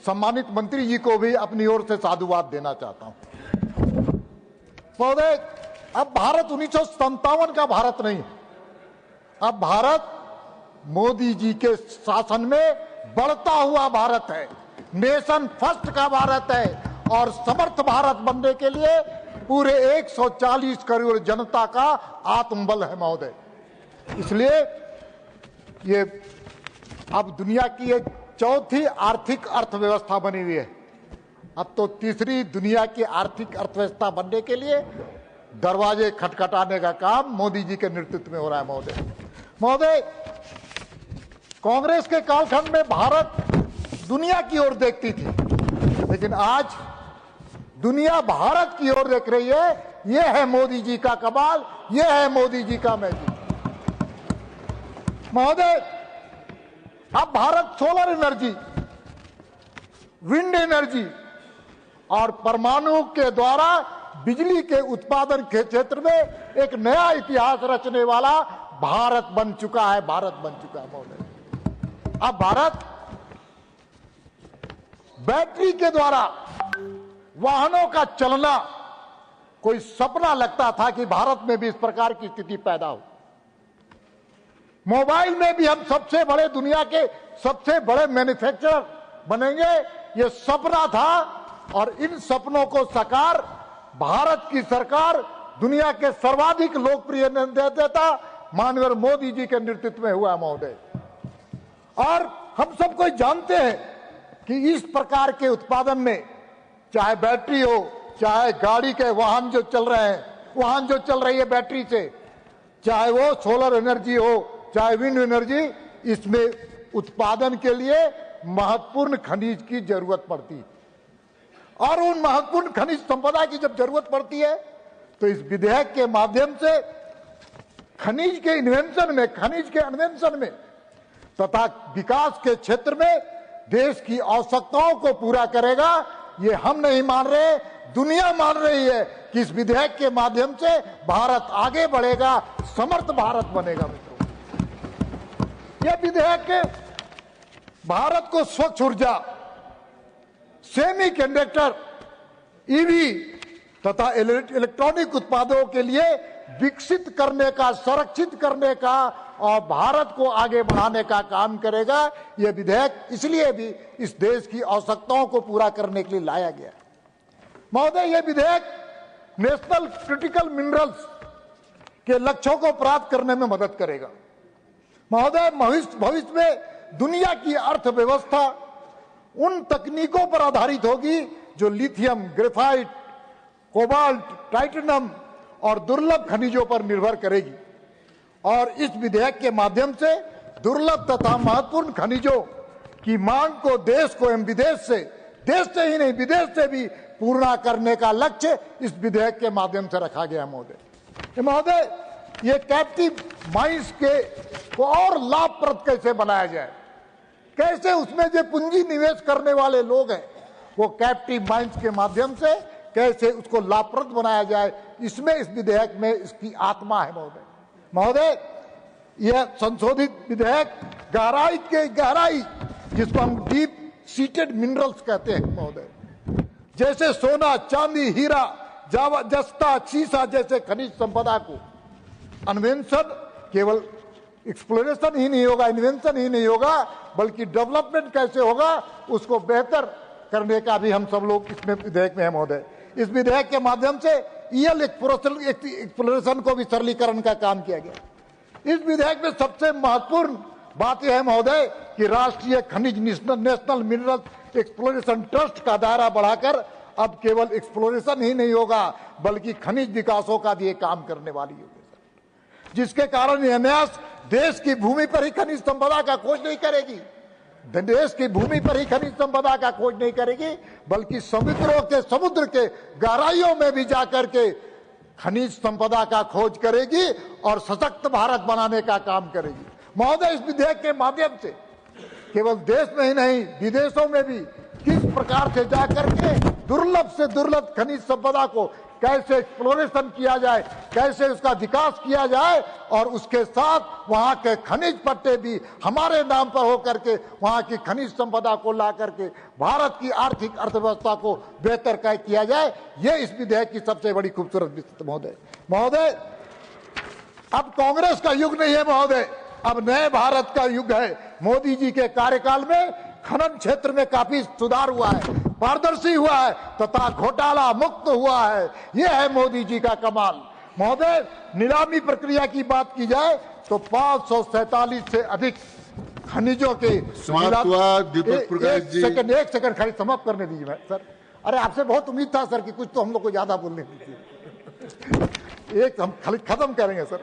Speaker 6: सम्मानित मंत्री जी को भी अपनी ओर से साधुवाद देना चाहता हूं. महोदय, अब भारत 1957 का भारत नहीं है. अब भारत मोदी जी के शासन में बढ़ता हुआ भारत है, नेशन फर्स्ट का भारत है और समर्थ भारत बनने के लिए पूरे 140 करोड़ जनता का आत्मबल है महोदय. इसलिए ये अब दुनिया की ये चौथी आर्थिक अर्थव्यवस्था बनी हुई है. अब तो तीसरी दुनिया की आर्थिक अर्थव्यवस्था बनने के लिए दरवाजे खटखटाने का काम मोदी जी के नेतृत्व में हो रहा है महोदय. महोदय, कांग्रेस के कालखंड में भारत दुनिया की ओर देखती थी, लेकिन आज दुनिया भारत की ओर देख रही है. ये है मोदी जी का कमाल, ये है मोदी जी का मैजिक. महोदय, अब Bharat solar energy, wind energy और परमाणु के द्वारा बिजली के उत्पादन के क्षेत्र में एक नया इतिहास रचने वाला भारत बन चुका है, भारत बन चुका है महोदय। अब भारत बैटरी के द्वारा वाहनों का चलना, कोई सपना लगता था कि भारत में भी इस प्रकार की स्थिति पैदा हो। मोबाइल में भी हम सबसे बड़े, दुनिया के सबसे बड़े मैन्युफैक्चरर बनेंगे, ये सपना था। और इन सपनों को साकार भारत की सरकार, दुनिया के सर्वाधिक लोकप्रिय नेता माननीय मोदी जी के नेतृत्व में हुआ महोदय। और हम सब कोई जानते हैं कि इस प्रकार के उत्पादन में, चाहे बैटरी हो, चाहे गाड़ी के वाहन जो चल रहे हैं, वाहन जो चल रही है बैटरी से, चाहे वो सोलर एनर्जी हो, चाहे विंड एनर्जी, इसमें उत्पादन के लिए महत्वपूर्ण खनिज की जरूरत पड़ती है। और उन महत्वपूर्ण खनिज संपदा की जब जरूरत पड़ती है तो इस विधेयक के माध्यम से खनिज के इन्वेंशन में, खनिज के अन्वेषण में तथा विकास के क्षेत्र में देश की आवश्यकताओं को पूरा करेगा। ये हम नहीं मान रहे, दुनिया मान रही है कि इस विधेयक के माध्यम से भारत आगे बढ़ेगा, समर्थ भारत बनेगा। मित्रों, यह विधेयक भारत को स्वच्छ ऊर्जा, सेमी कंडक्टर, ईवी तथा इलेक्ट्रॉनिक उत्पादों के लिए विकसित करने का, संरक्षित करने का और भारत को आगे बढ़ाने का काम करेगा। यह विधेयक इसलिए भी इस देश की आवश्यकताओं को पूरा करने के लिए लाया गया। महोदय, यह विधेयक नेशनल क्रिटिकल मिनरल्स के लक्ष्यों को प्राप्त करने में मदद करेगा। महोदय, भविष्य में दुनिया की अर्थव्यवस्था उन तकनीकों पर आधारित होगी जो लिथियम, ग्रेफाइट, कोबाल्ट, टाइटेनियम और दुर्लभ खनिजों पर निर्भर करेगी। और इस विधेयक के माध्यम से दुर्लभ तथा महत्वपूर्ण खनिजों की मांग को देश को एवं विदेश से, देश से ही नहीं विदेश से भी पूर्ण करने का लक्ष्य इस विधेयक के माध्यम से रखा गया। महोदय, ये कैप्टिव माइंस के को और लाभप्रद कैसे बनाया जाए, कैसे उसमें जो पूंजी निवेश करने वाले लोग हैं वो कैप्टिव माइंस के माध्यम से कैसे उसको लाभप्रद बनाया जाए, इसमें इस विधेयक में इसकी आत्मा है। महोदय, यह संशोधित विधेयक गहराई जिसको हम डीप सीटेड मिनरल्स कहते हैं महोदय, जैसे सोना, चांदी, हीरा, जस्ता, सीसा जैसे खनिज संपदा को अन्वेषण, केवल एक्सप्लोरेशन ही नहीं होगा, इन्वेंशन ही नहीं होगा, बल्कि डेवलपमेंट कैसे होगा उसको बेहतर करने का भी हम सब लोग इसमें विधेयक में है। महोदय, इस विधेयक के माध्यम से ईएल एक्सप्लोरेशन को भी सरलीकरण का काम किया गया। इस विधेयक में सबसे महत्वपूर्ण बात यह है महोदय कि राष्ट्रीय खनिज नेशनल मिनरल एक्सप्लोरेशन ट्रस्ट का दायरा बढ़ाकर अब केवल एक्सप्लोरेशन ही नहीं होगा बल्कि खनिज विकासों का भी काम करने वाली होगी, जिसके कारण यह न्यास देश की भूमि पर ही खनिज संपदा का खोज नहीं करेगी, देश की भूमि पर ही खनिज संपदा का खोज नहीं करेगी, बल्कि समुद्र के गहराइयों में भी जाकर के खनिज संपदा का खोज करेगी और सशक्त भारत बनाने का काम करेगी। महोदय, इस विधेयक के माध्यम से केवल देश में ही नहीं विदेशों में भी किस प्रकार से जाकर के दुर्लभ से दुर्लभ खनिज संपदा को कैसे एक्सप्लोरेशन किया जाए, कैसे उसका विकास किया जाए और उसके साथ वहां के खनिज पट्टे भी हमारे नाम पर होकर के वहां की खनिज संपदा को ला करके भारत की आर्थिक अर्थव्यवस्था को बेहतर किया जाए, ये इस विधेयक की सबसे बड़ी खूबसूरत विशेषता। महोदय, अब कांग्रेस का युग नहीं है महोदय, अब नए भारत का युग है। मोदी जी के कार्यकाल में खनन क्षेत्र में काफी सुधार हुआ है, पारदर्शी हुआ है तथा घोटाला मुक्त हुआ है। यह है मोदी जी का कमाल। महोदय, नीलामी प्रक्रिया की बात की जाए तो 547 से अधिक खनिजों के एक सेकंड खाली समाप्त करने दीजिए सर। अरे आपसे बहुत उम्मीद था सर कि कुछ तो हम लोग को ज्यादा बोलने दीजिए, एक हम खाली खत्म करेंगे सर।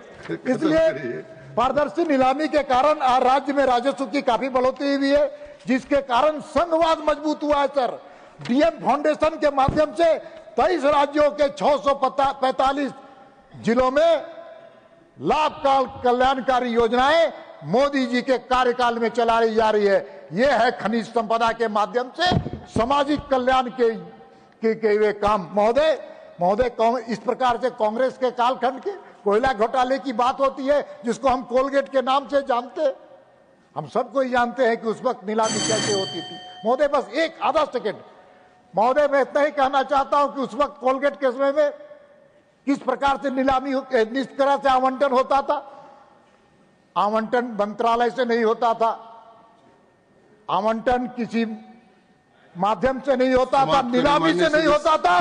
Speaker 6: इसलिए पारदर्शी नीलामी के कारण आज राज्य में राजस्व की काफी बढ़ोतरी हुई है, जिसके कारण संघवाद मजबूत हुआ है सर। डीएम फाउंडेशन के माध्यम से 23 राज्यों के 645 जिलों में लाभ कल्याणकारी योजनाएं मोदी जी के कार्यकाल में चलाई जा रही है। यह है खनिज संपदा के माध्यम से सामाजिक कल्याण के वे काम। महोदय इस प्रकार से कांग्रेस के कालखंड के कोयला घोटाले की बात होती है, जिसको हम कोलगेट के नाम से जानते हैं। हम सबको ही जानते हैं कि उस वक्त नीलामी कैसे होती थी। महोदय बस एक आधा सेकेंड महोदय, मैं इतना ही कहना चाहता हूं कि उस वक्त कोलगेट के समय में किस प्रकार से नीलामी किस तरह से आवंटन होता था। आवंटन मंत्रालय से नहीं होता था, आवंटन किसी माध्यम से नहीं होता था, नीलामी से नहीं होता था।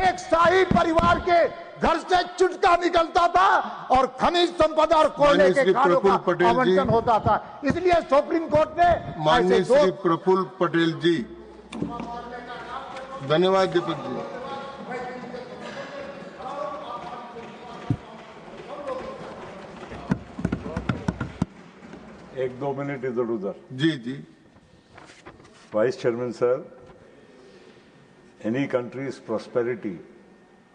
Speaker 6: एक शाही परिवार के घर से चुटका निकलता था और खनिज संपदा और कोयले के खानों का आवंटन होता था। इसलिए सुप्रीम कोर्ट ने
Speaker 2: माननीय श्री प्रफुल्ल पटेल जी, धन्यवाद दीपक जी।
Speaker 7: एक दो मिनट इधर उधर।
Speaker 2: जी।
Speaker 7: Vice Chairman sir, any country's prosperity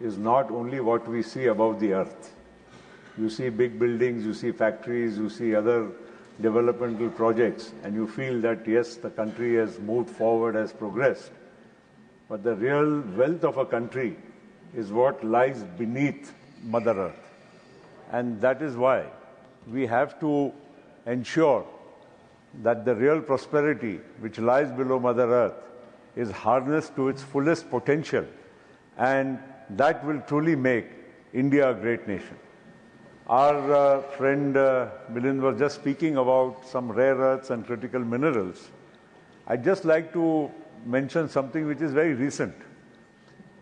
Speaker 7: is not only what we see above the earth. You see big buildings, you see factories, you see other developmental projects, and you feel that yes, the country has moved forward, has progressed. But the real wealth of a country is what lies beneath Mother Earth. And that is why we have to ensure that the real prosperity which lies below Mother Earth is harnessed to its fullest potential, and that will truly make India a great nation. Our friend Milind was just speaking about some rare earths and critical minerals. I'd just like to mention something which is very recent.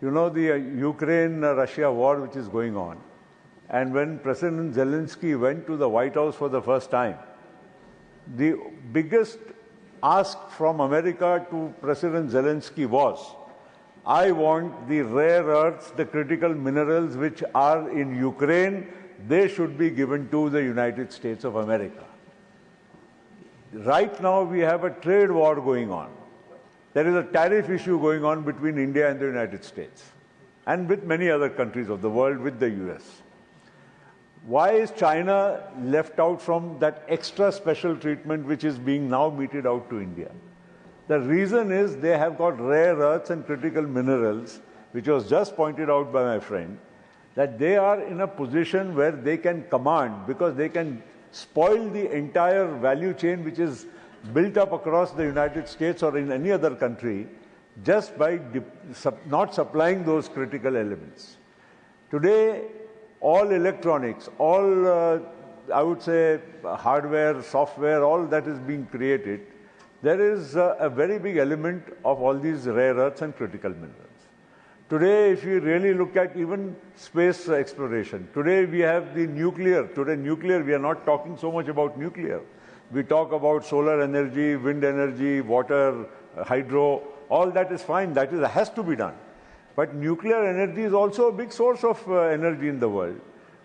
Speaker 7: You know, the Ukraine-Russia war which is going on, and when President Zelensky went to the White House for the first time, the biggest ask from America to President Zelensky was, I want the rare earths, the critical minerals which are in Ukraine, they should be given to the United States of America. Right now we have a trade war going on. There is a tariff issue going on between India and the United States, and with many other countries of the world, with the US. Why is China left out from that extra special treatment which is being now meted out to India? The reason is they have got rare earths and critical minerals, which was just pointed out by my friend, that they are in a position where they can command, because they can spoil the entire value chain which is built up across the United States or in any other country, just by not supplying those critical elements. Today, all electronics, all, I would say, hardware, software, all that is being created, there is a very big element of all these rare earths and critical minerals. Today, if you really look at even space exploration, today we have the nuclear. Today, nuclear, we are not talking so much about nuclear. We talk about solar energy, wind energy, water, hydro, all that is fine, that has to be done. But nuclear energy is also a big source of energy in the world.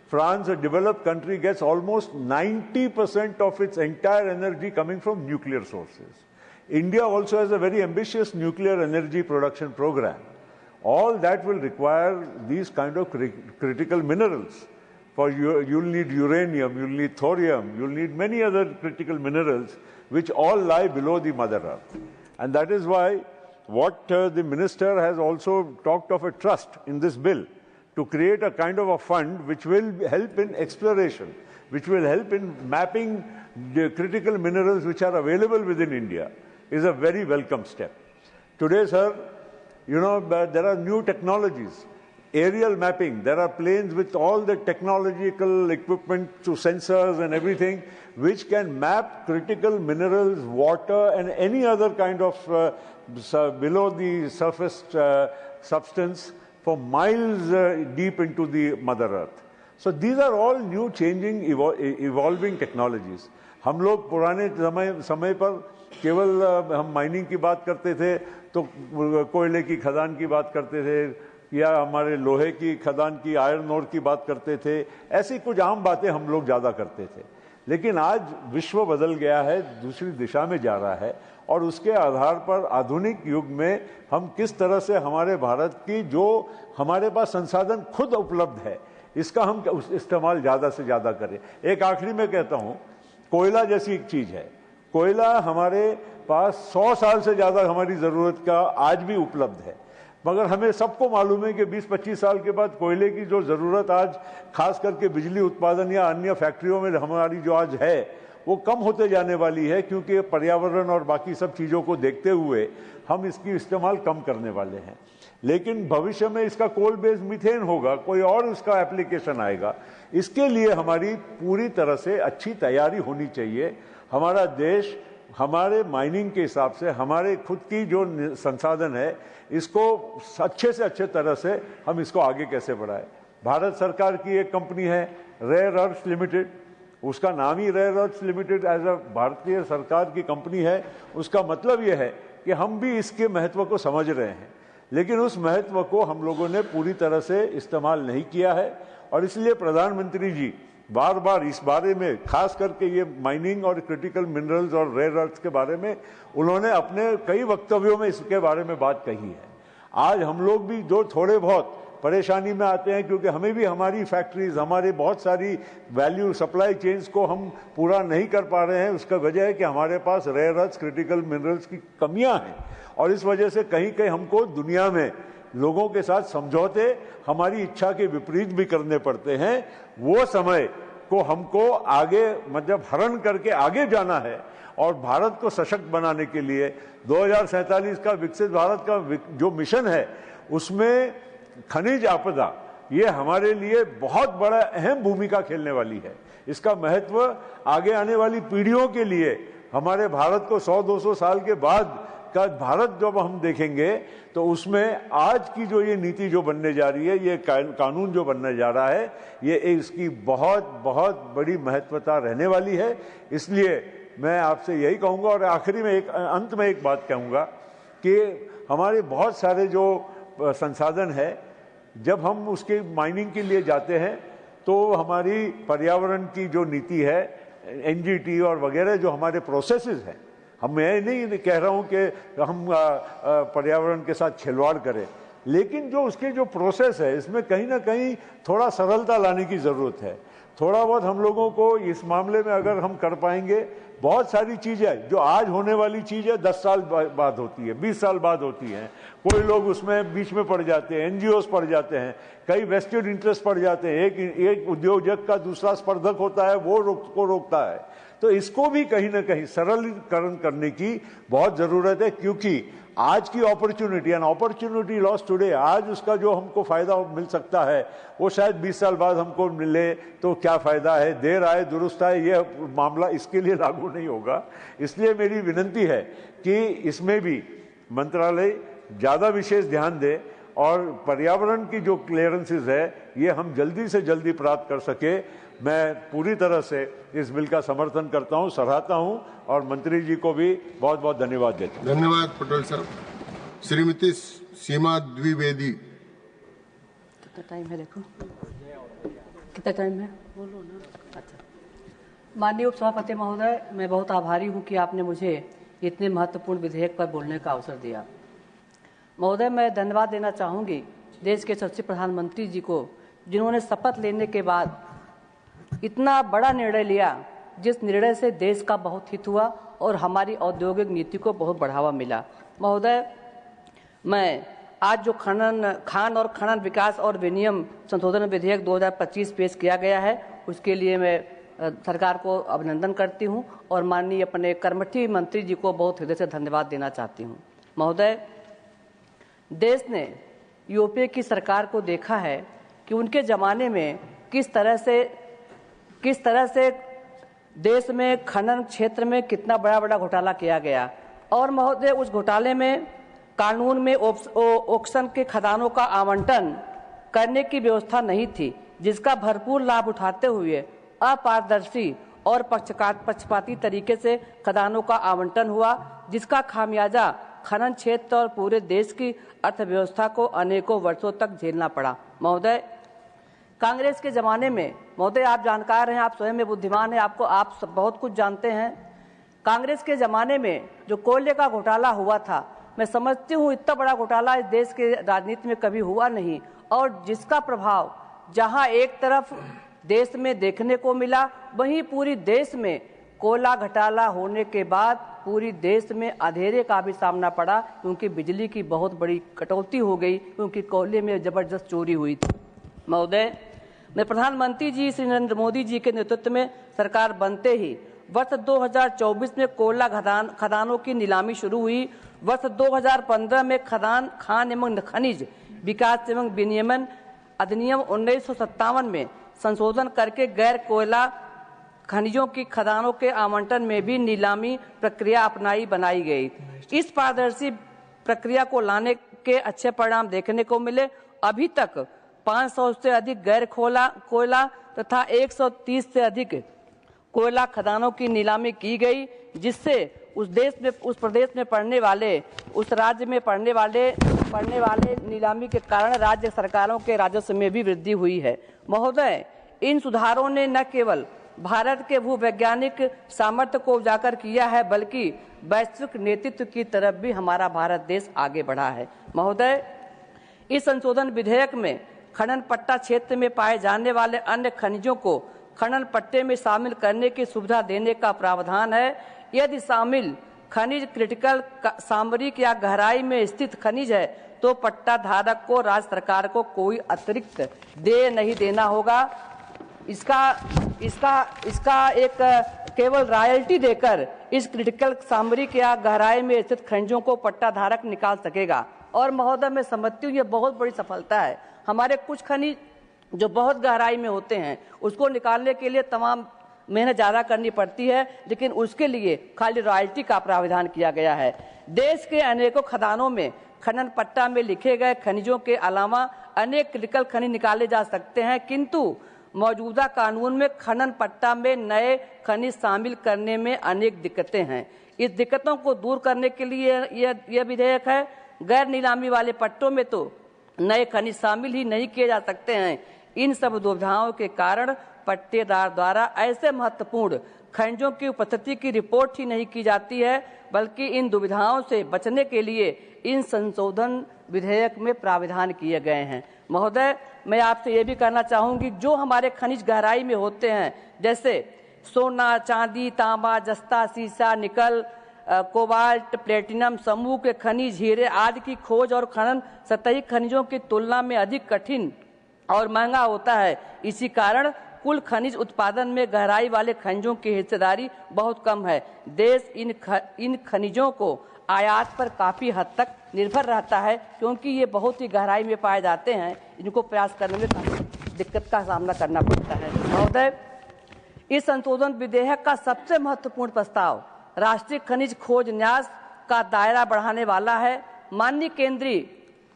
Speaker 7: France, a developed country, gets almost 90% of its entire energy coming from nuclear sources. India also has a very ambitious nuclear energy production program. All that will require these kind of critical minerals. For you'll need uranium, you'll need thorium, you'll need many other critical minerals which all lie below the Mother Earth. And that is why what the minister has also talked of a trust in this bill to create a kind of a fund which will help in exploration, which will help in mapping the critical minerals which are available within India, is a very welcome step. Today, sir, you know, there are new technologies. Aerial mapping, there are planes with all the technological equipment to sensors and everything, which can map critical minerals, water, and any other kind of below the surface substance for miles deep into the Mother Earth. So these are all new changing, evolving technologies. हम लोग पुराने समय पर केवल हम mining की बात करते थे तो कोयले की खदान की बात करते थे या हमारे लोहे की खदान की आयरन ओर की बात करते थे, ऐसी कुछ आम बातें हम लोग ज़्यादा करते थे। लेकिन आज विश्व बदल गया है, दूसरी दिशा में जा रहा है, और उसके आधार पर आधुनिक युग में हम किस तरह से हमारे भारत की जो हमारे पास संसाधन खुद उपलब्ध है, इसका हम इस्तेमाल ज़्यादा से ज़्यादा करें। एक आखिरी में कहता हूँ कोयला जैसी एक चीज है। कोयला हमारे पास 100 साल से ज्यादा हमारी जरूरत का आज भी उपलब्ध है, मगर हमें सबको मालूम है कि 20-25 साल के बाद कोयले की जो जरूरत आज खास करके बिजली उत्पादन या अन्य फैक्ट्रियों में हमारी जो आज है वो कम होते जाने वाली है, क्योंकि पर्यावरण और बाकी सब चीजों को देखते हुए हम इसकी इस्तेमाल कम करने वाले हैं। लेकिन भविष्य में इसका कोल बेस्ड मीथेन होगा, कोई और उसका एप्लीकेशन आएगा। इसके लिए हमारी पूरी तरह से अच्छी तैयारी होनी चाहिए। हमारा देश हमारे माइनिंग के हिसाब से हमारे खुद की जो संसाधन है इसको अच्छे से अच्छे तरह से हम इसको आगे कैसे बढ़ाएं। भारत सरकार की एक कंपनी है रेयर अर्थ्स लिमिटेड, उसका नाम ही rare earths limited as a भारतीय सरकार की कंपनी है। उसका मतलब यह है कि हम भी इसके महत्व को समझ रहे हैं, लेकिन उस महत्व को हम लोगों ने पूरी तरह से इस्तेमाल नहीं किया है। और इसलिए प्रधानमंत्री जी बार बार इस बारे में, खास करके ये माइनिंग और क्रिटिकल मिनरल्स और रेयर अर्थ्स के बारे में उन्होंने अपने कई वक्तव्यों में इसके बारे में बात कही है। आज हम लोग भी जो थोड़े बहुत परेशानी में आते हैं, क्योंकि हमें भी हमारी फैक्ट्रीज, हमारे बहुत सारी वैल्यू सप्लाई चेन्स को हम पूरा नहीं कर पा रहे हैं। उसका वजह है कि हमारे पास रेयर अर्थ्स, क्रिटिकल मिनरल्स की कमियां हैं, और इस वजह से कहीं कहीं हमको दुनिया में लोगों के साथ समझौते हमारी इच्छा के विपरीत भी करने पड़ते हैं। वो समय को हमको आगे मतलब हरण करके आगे जाना है और भारत को सशक्त बनाने के लिए 2047 का विकसित भारत का जो मिशन है उसमें खनिज आपदा ये हमारे लिए बहुत बड़ा अहम भूमिका खेलने वाली है। इसका महत्व आगे आने वाली पीढ़ियों के लिए, हमारे भारत को 100-200 साल के बाद का भारत जब हम देखेंगे तो उसमें आज की जो ये नीति जो बनने जा रही है, ये कानून जो बनने जा रहा है, ये इसकी बहुत बहुत बड़ी महत्वता रहने वाली है। इसलिए मैं आपसे यही कहूँगा और आखिरी में अंत में एक बात कहूँगा कि हमारे बहुत सारे जो संसाधन है, जब हम उसके माइनिंग के लिए जाते हैं तो हमारी पर्यावरण की जो नीति है, एनजीटी और वगैरह जो हमारे प्रोसेसेस हैं, मैं नहीं कह रहा हूं कि हम पर्यावरण के साथ खिलवाड़ करें, लेकिन जो उसके जो प्रोसेस है इसमें कहीं ना कहीं थोड़ा सरलता लाने की ज़रूरत है। थोड़ा बहुत हम लोगों को इस मामले में अगर हम कर पाएंगे, बहुत सारी चीज़ें जो आज होने वाली चीज़ें 10 साल बाद होती है, 20 साल बाद होती हैं। कोई लोग उसमें बीच में पड़ जाते हैं, एनजीओस पड़ जाते हैं, कई वेस्टेड इंटरेस्ट पड़ जाते हैं, एक उद्योजक का दूसरा स्पर्धक होता है, वो रोकता है। तो इसको भी कहीं ना कहीं सरलीकरण करने की बहुत ज़रूरत है, क्योंकि आज की अपॉर्चुनिटी लॉस टुडे, आज उसका जो हमको फायदा मिल सकता है वो शायद 20 साल बाद हमको मिले तो क्या फायदा है। देर आए दुरुस्त आए, ये मामला इसके लिए लागू नहीं होगा। इसलिए मेरी विनती है कि इसमें भी मंत्रालय ज़्यादा विशेष ध्यान दे और पर्यावरण की जो क्लियरेंसेस है ये हम जल्दी से जल्दी प्राप्त कर सके। मैं पूरी तरह से इस बिल का समर्थन करता हूं, सराहता हूं और मंत्री जी को भी बहुत बहुत धन्यवाद देता हूं।
Speaker 2: धन्यवाद पटेल साहब। श्रीमती सीमा द्विवेदी।
Speaker 8: कितना टाइम है, देखो कितना टाइम है, बोलो ना। अच्छा, माननीय उपसभापति महोदय, मैं बहुत आभारी हूं कि आपने मुझे इतने महत्वपूर्ण विधेयक पर बोलने का अवसर दिया। महोदय, मैं धन्यवाद देना चाहूँगी देश के यशस्वी प्रधानमंत्री जी को, जिन्होंने शपथ लेने के बाद इतना बड़ा निर्णय लिया, जिस निर्णय से देश का बहुत हित हुआ और हमारी औद्योगिक नीति को बहुत बढ़ावा मिला। महोदय, मैं आज जो खान और खनन विकास और विनियम संशोधन विधेयक 2025 पेश किया गया है, उसके लिए मैं सरकार को अभिनंदन करती हूं और माननीय अपने कर्मठी मंत्री जी को बहुत हृदय से धन्यवाद देना चाहती हूं। महोदय, देश ने यूपीए की सरकार को देखा है कि उनके ज़माने में किस तरह से देश में खनन क्षेत्र में कितना बड़ा बड़ा घोटाला किया गया, और महोदय उस घोटाले में कानून में ऑक्शन के खदानों का आवंटन करने की व्यवस्था नहीं थी, जिसका भरपूर लाभ उठाते हुए अपारदर्शी और पक्षपाती तरीके से खदानों का आवंटन हुआ, जिसका खामियाजा खनन क्षेत्र और पूरे देश की अर्थव्यवस्था को अनेकों वर्षों तक झेलना पड़ा। महोदय, कांग्रेस के ज़माने में, महोदय आप जानकार हैं, आप स्वयं में बुद्धिमान हैं, आप बहुत कुछ जानते हैं। कांग्रेस के ज़माने में जो कोयले का घोटाला हुआ था, मैं समझती हूँ इतना बड़ा घोटाला इस देश के राजनीति में कभी हुआ नहीं, और जिसका प्रभाव जहाँ एक तरफ देश में देखने को मिला, वहीं पूरी देश में कोयला घोटाला होने के बाद पूरी देश में अंधेरे का भी सामना पड़ा, क्योंकि बिजली की बहुत बड़ी कटौती हो गई, क्योंकि कोयले में जबरदस्त चोरी हुई थी। महोदय, मैं प्रधानमंत्री जी श्री नरेंद्र मोदी जी के नेतृत्व में सरकार बनते ही वर्ष 2024 में कोयला खदानों की नीलामी शुरू हुई। वर्ष 2015 में खान एवं खनिज विकास एवं विनियमन अधिनियम 1957 में संशोधन करके गैर कोयला खनिजों की खदानों के आवंटन में भी नीलामी प्रक्रिया बनाई गई। इस पारदर्शी प्रक्रिया को लाने के अच्छे परिणाम देखने को मिले। अभी तक 500 से अधिक गैर कोयला तथा 130 से अधिक कोयला खदानों की नीलामी की गई, जिससे उस प्रदेश में पड़ने वाले, उस राज्य में पड़ने वाले नीलामी के कारण राज्य सरकारों के राजस्व में भी वृद्धि हुई है। महोदय, इन सुधारों ने न केवल भारत के भूवैज्ञानिक सामर्थ्य को उजागर किया है, बल्कि वैश्विक नेतृत्व की तरफ भी हमारा भारत देश आगे बढ़ा है। महोदय, इस संशोधन विधेयक में खनन पट्टा क्षेत्र में पाए जाने वाले अन्य खनिजों को खनन पट्टे में शामिल करने की सुविधा देने का प्रावधान है। यदि शामिल खनिज क्रिटिकल सामरिक या गहराई में स्थित खनिज है तो पट्टा धारक को राज्य सरकार को कोई अतिरिक्त देय नहीं देना होगा। इसका एक केवल रॉयल्टी देकर इस क्रिटिकल सामरिक या गहराई में स्थित खनिजों को पट्टा धारक निकाल सकेगा। और महोदय, मैं समझती हूँ ये बहुत बड़ी सफलता है। हमारे कुछ खनिज जो बहुत गहराई में होते हैं उसको निकालने के लिए तमाम मेहनत ज़्यादा करनी पड़ती है, लेकिन उसके लिए खाली रॉयल्टी का प्रावधान किया गया है। देश के अनेकों खदानों में खनन पट्टा में लिखे गए खनिजों के अलावा अनेक क्रिटिकल खनिज निकाले जा सकते हैं, किंतु मौजूदा कानून में खनन पट्टा में नए खनिज शामिल करने में अनेक दिक्कतें हैं। इस दिक्कतों को दूर करने के लिए यह विधेयक है। गैर नीलामी वाले पट्टों में तो नए खनिज शामिल ही नहीं किए जा सकते हैं। इन सब दुविधाओं के कारण पट्टेदार द्वारा ऐसे महत्वपूर्ण खनिजों की उपस्थिति की रिपोर्ट ही नहीं की जाती है, बल्कि इन दुविधाओं से बचने के लिए इन संशोधन विधेयक में प्रावधान किए गए हैं। महोदय, मैं आपसे ये भी कहना चाहूँगी, जो हमारे खनिज गहराई में होते हैं, जैसे सोना, चांदी, तांबा, जस्ता, सीसा, निकल, कोबाल्ट, प्लेटिनम समूह के खनिज, हीरे आदि की खोज और खनन सतही खनिजों की तुलना में अधिक कठिन और महंगा होता है। इसी कारण कुल खनिज उत्पादन में गहराई वाले खनिजों की हिस्सेदारी बहुत कम है। देश इन खनिजों को आयात पर काफ़ी हद तक निर्भर रहता है, क्योंकि ये बहुत ही गहराई में पाए जाते हैं। इनको प्रयास करने में काफ़ी दिक्कत का सामना करना पड़ता है। महोदय, इस संशोधन विधेयक का सबसे महत्वपूर्ण प्रस्ताव राष्ट्रीय खनिज खोज न्यास का दायरा बढ़ाने वाला है। माननीय केंद्रीय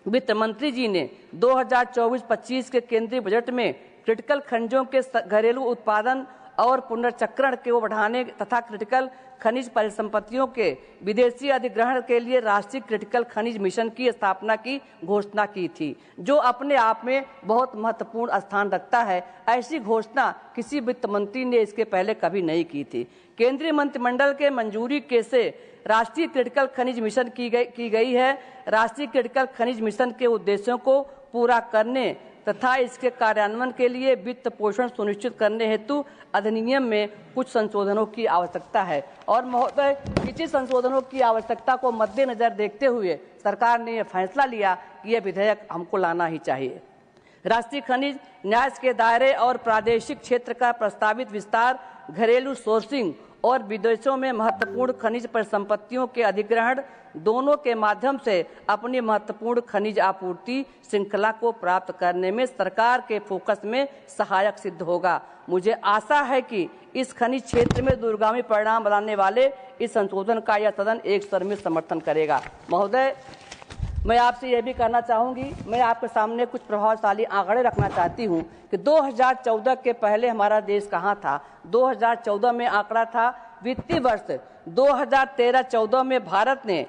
Speaker 8: वित्त मंत्री जी ने 2024-25 के केंद्रीय बजट में क्रिटिकल खनिजों के घरेलू उत्पादन और पुनर्चक्रण को बढ़ाने तथा क्रिटिकल खनिज परिसंपत्तियों के विदेशी अधिग्रहण के लिए राष्ट्रीय क्रिटिकल खनिज मिशन की स्थापना की घोषणा की थी, जो अपने आप में बहुत महत्वपूर्ण स्थान रखता है। ऐसी घोषणा किसी वित्त मंत्री ने इसके पहले कभी नहीं की थी। केंद्रीय मंत्रिमंडल के मंजूरी के से राष्ट्रीय क्रिटिकल खनिज मिशन की गई है। राष्ट्रीय क्रिटिकल खनिज मिशन के उद्देश्यों को पूरा करने तथा इसके कार्यान्वयन के लिए वित्त पोषण सुनिश्चित करने हेतु अधिनियम में कुछ संशोधनों की आवश्यकता है। और महोदय, इसी संशोधनों की आवश्यकता को मद्देनजर देखते हुए सरकार ने यह फैसला लिया कि यह विधेयक हमको लाना ही चाहिए। राष्ट्रीय खनिज न्यास के दायरे और प्रादेशिक क्षेत्र का प्रस्तावित विस्तार घरेलू सोर्सिंग और विदेशों में महत्वपूर्ण खनिज परिसंपत्तियों के अधिग्रहण दोनों के माध्यम से अपनी महत्वपूर्ण खनिज आपूर्ति श्रृंखला को प्राप्त करने में सरकार के फोकस में सहायक सिद्ध होगा। मुझे आशा है कि इस खनिज क्षेत्र में दूरगामी परिणाम लाने वाले इस संशोधन का यह सदन एक स्वर में समर्थन करेगा। महोदय, मैं आपसे यह भी कहना चाहूँगी, मैं आपके सामने कुछ प्रभावशाली आंकड़े रखना चाहती हूँ कि 2014 के पहले हमारा देश कहाँ था। 2014 में आंकड़ा था, वित्तीय वर्ष 2013-14 में भारत ने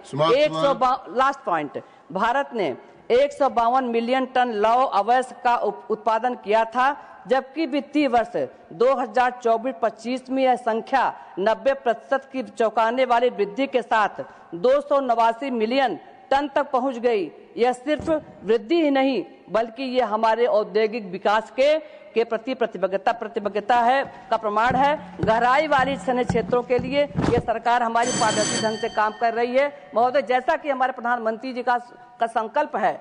Speaker 8: 152 मिलियन टन लौह अवैध का उत्पादन किया था, जबकि वित्तीय वर्ष 2024-25 में यह संख्या 90% की चौंकाने वाली वृद्धि के साथ 289 मिलियन टन तक पहुंच गई। यह सिर्फ वृद्धि ही नहीं बल्कि ये हमारे औद्योगिक विकास के प्रति प्रतिबद्धता है का प्रमाण है। गहराई वाली सैन्य क्षेत्रों के लिए ये सरकार हमारी पारदर्शी ढंग से काम कर रही है। महोदय, जैसा कि हमारे प्रधानमंत्री जी का संकल्प है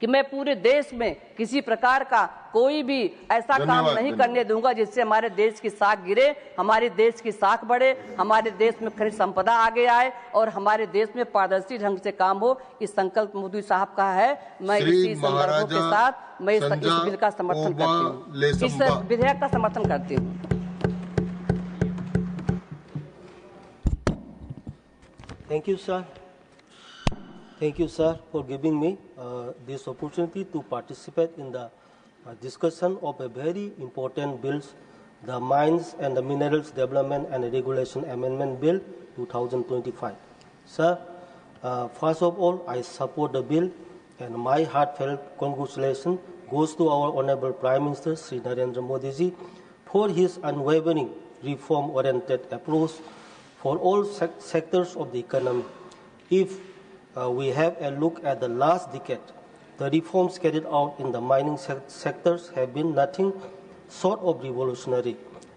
Speaker 8: कि मैं पूरे देश में किसी प्रकार का कोई भी ऐसा काम नहीं करने दूंगा जिससे हमारे देश की साख गिरे, हमारे देश की साख बढ़े, हमारे देश में खनिज संपदा आगे आए और हमारे देश में पारदर्शी ढंग से काम हो। इस संकल्प मोदी साहब का है। मैं इसी संदर्भों के साथ मैं इस बिल का समर्थन करती हूँ, इस विधेयक का समर्थन करती हूँ।
Speaker 9: Thank you, sir. Thank you, sir, for giving me this opportunity to participate in the discussion of a very important bills, the Mines and the Minerals Development and Regulation Amendment Bill 2025. Sir, first of all, I support the bill, and my heartfelt congratulations goes to our Honorable Prime Minister Sri Narendra Modi ji for his unwavering reform-oriented approach for all sectors of the economy. If we have a look at the last decade, the reforms carried out in the mining sectors have been nothing short of revolutionary,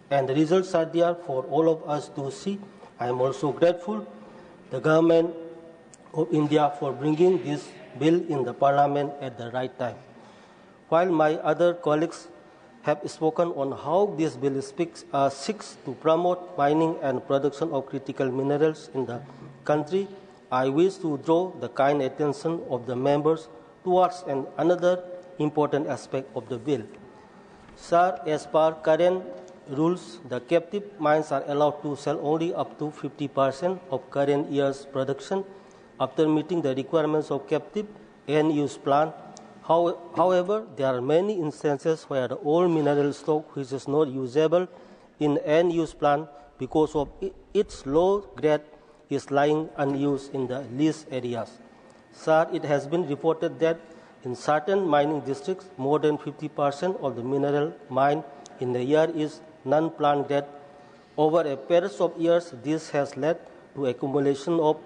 Speaker 9: and the results are there for all of us to see. I am also grateful the government of India for bringing this bill in the parliament at the right time. While my other colleagues have spoken on how this bill seeks to promote mining and production of critical minerals in the country, I wish to draw the kind attention of the members towards another important aspect of the bill. Sir, as per current rules, the captive mines are allowed to sell only up to 50% of current year's production after meeting the requirements of captive end-use plan. However, there are many instances where the old mineral stock which is not usable in end-use plan because of its low grade is lying unused in the lease areas. Sir, it has been reported that in certain mining districts, more than 50% of the mineral mined in the year is non-plant grade. Over a period of years, this has led to accumulation of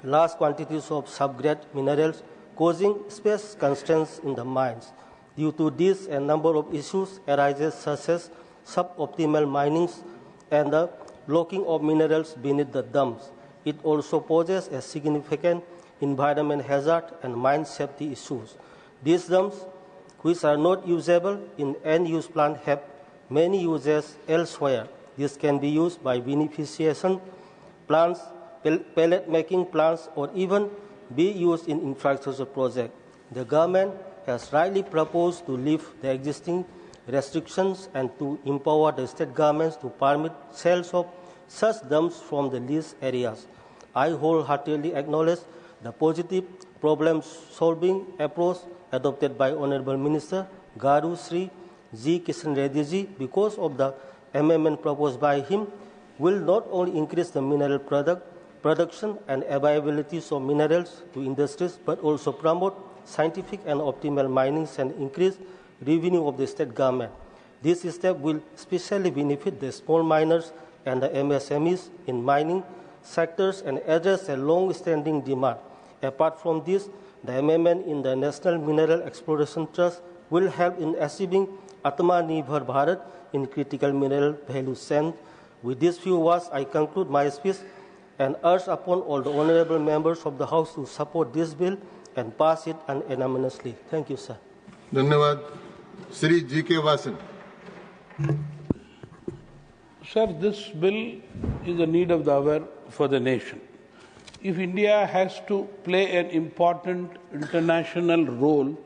Speaker 9: large quantities of subgrade minerals, causing space constraints in the mines. Due to this, a number of issues arises, such as suboptimal minings and the blocking of minerals beneath the dumps. It also poses a significant environment hazard and mine safety issues. These dumps, which are not usable in end-use plant, have many uses elsewhere. This can be used by beneficiation plants, pellet making plants, or even be used in infrastructure projects. The government has rightly proposed to lift the existing restrictions and to empower the state governments to permit sales of such dumps from the lease areas. I wholeheartedly acknowledge the positive problem-solving approach adopted by Honorable Minister Garu Sri G. Kishan Reddy ji. Because of the amendment proposed by him will not only increase the mineral production and availability of minerals to industries, but also promote scientific and optimal minings and increase revenue of the state government. This step will especially benefit the small miners and the MSMEs in mining sectors and address a long-standing demand. Apart from this, the amendment in the National Mineral Exploration Trust will help in achieving Atmanirbhar Bharat in critical mineral value chain. With these few words, I conclude my speech and urge upon all the honorable members of the House to support this bill and pass it unanimously. Thank you, sir.
Speaker 2: धन्यवाद. Shri G.K. Vasan.
Speaker 10: Sir, this bill is a need of the hour for the nation. If India has to play an important international role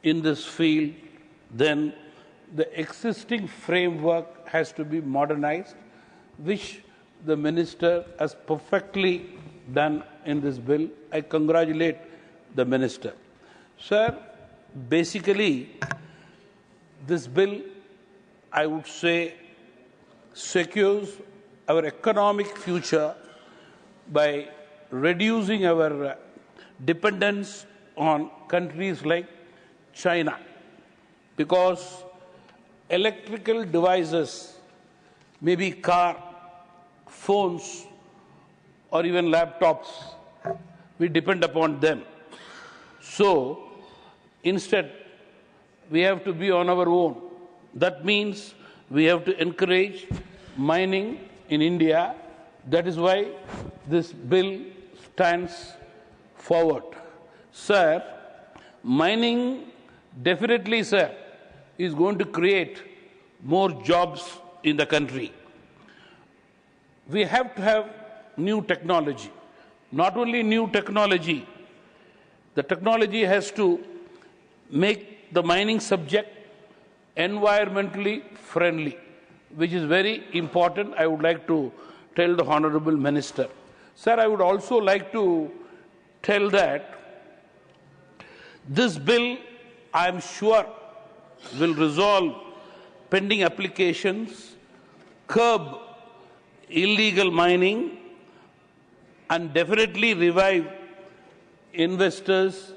Speaker 10: in this field, then the existing framework has to be modernized, which the minister has perfectly done in this bill. I congratulate the minister. Sir, basically, this bill, I would say, secures our economic future by reducing our dependence on countries like China, because electrical devices, maybe car, phones, or even laptops, we depend upon them. So, instead, we have to be on our own. That means we have to encourage mining in India. That is why this bill stands forward. Sir, mining definitely, sir, is going to create more jobs in the country. We have to have new technology. Not only new technology, the technology has to make the mining subject environmentally friendly, which is very important. I would like to tell the Honorable Minister. Sir, I would also like to tell that this bill, I am sure, will resolve pending applications, curb illegal mining, and definitely revive investors'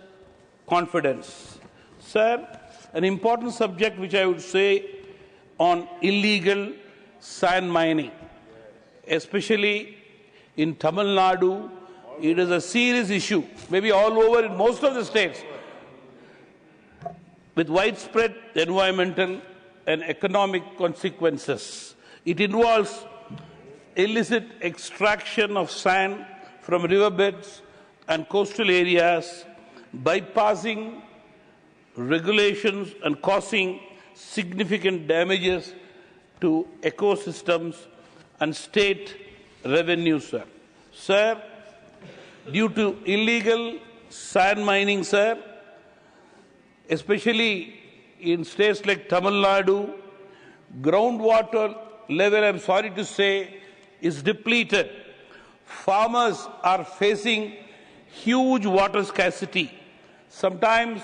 Speaker 10: confidence. Sir, an important subject which I would say on illegal sand mining, especially in Tamil Nadu, it is a serious issue, maybe all over in most of the states, with widespread environmental and economic consequences. It involves illicit extraction of sand from riverbeds and coastal areas, bypassing regulations and causing significant damages to ecosystems and state revenue, sir. Sir, due to illegal sand mining, sir, especially in states like Tamil Nadu, groundwater level, I'm sorry to say, is depleted. Farmers are facing huge water scarcity. Sometimes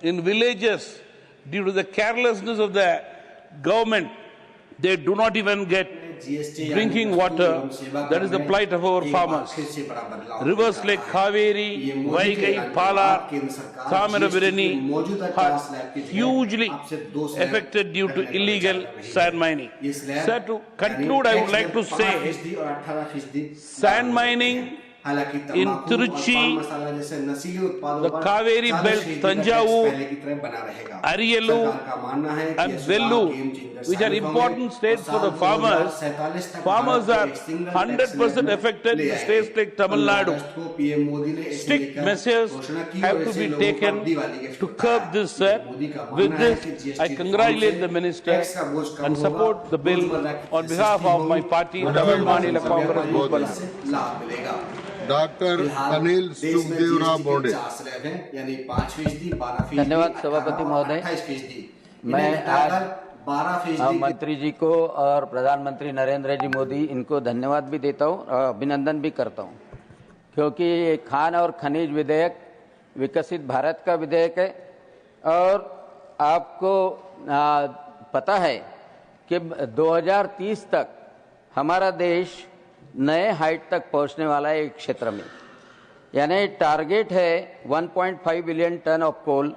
Speaker 10: in villages, due to the carelessness of the government, they do not even get drinking water. That is the plight of our farmers. Rivers like Kaveri, Vaigai, Pala, Thamirabarani are hugely affected due to illegal sand mining. Sir, to conclude, I would like to say, sand mining in Tiruchi, the Kaveri belt, Tanjavur, Ariyalur and Vellur, which are important states for the farmers, farmers are 100% affected in states like Tamil Nadu. Strict measures have to be taken to curb this, sir. With this, I congratulate the Minister and support the bill on behalf of my party, Tamil Maanila Congress Movement.
Speaker 2: Doctor Anil Sukhdevrao Bonde.
Speaker 11: धन्यवाद सभापति महोदय। मैं आज मंत्री जी को और प्रधानमंत्री नरेंद्र जी मोदी इनको धन्यवाद भी देता हूं और अभिनंदन भी करता हूं, क्योंकि ये खान और खनिज विधेयक विकसित भारत का विधेयक है और आपको पता है कि 2030 तक हमारा देश नए हाइट तक पहुंचने वाला है एक क्षेत्र में, यानी टारगेट है 1.5 billion ton of coal,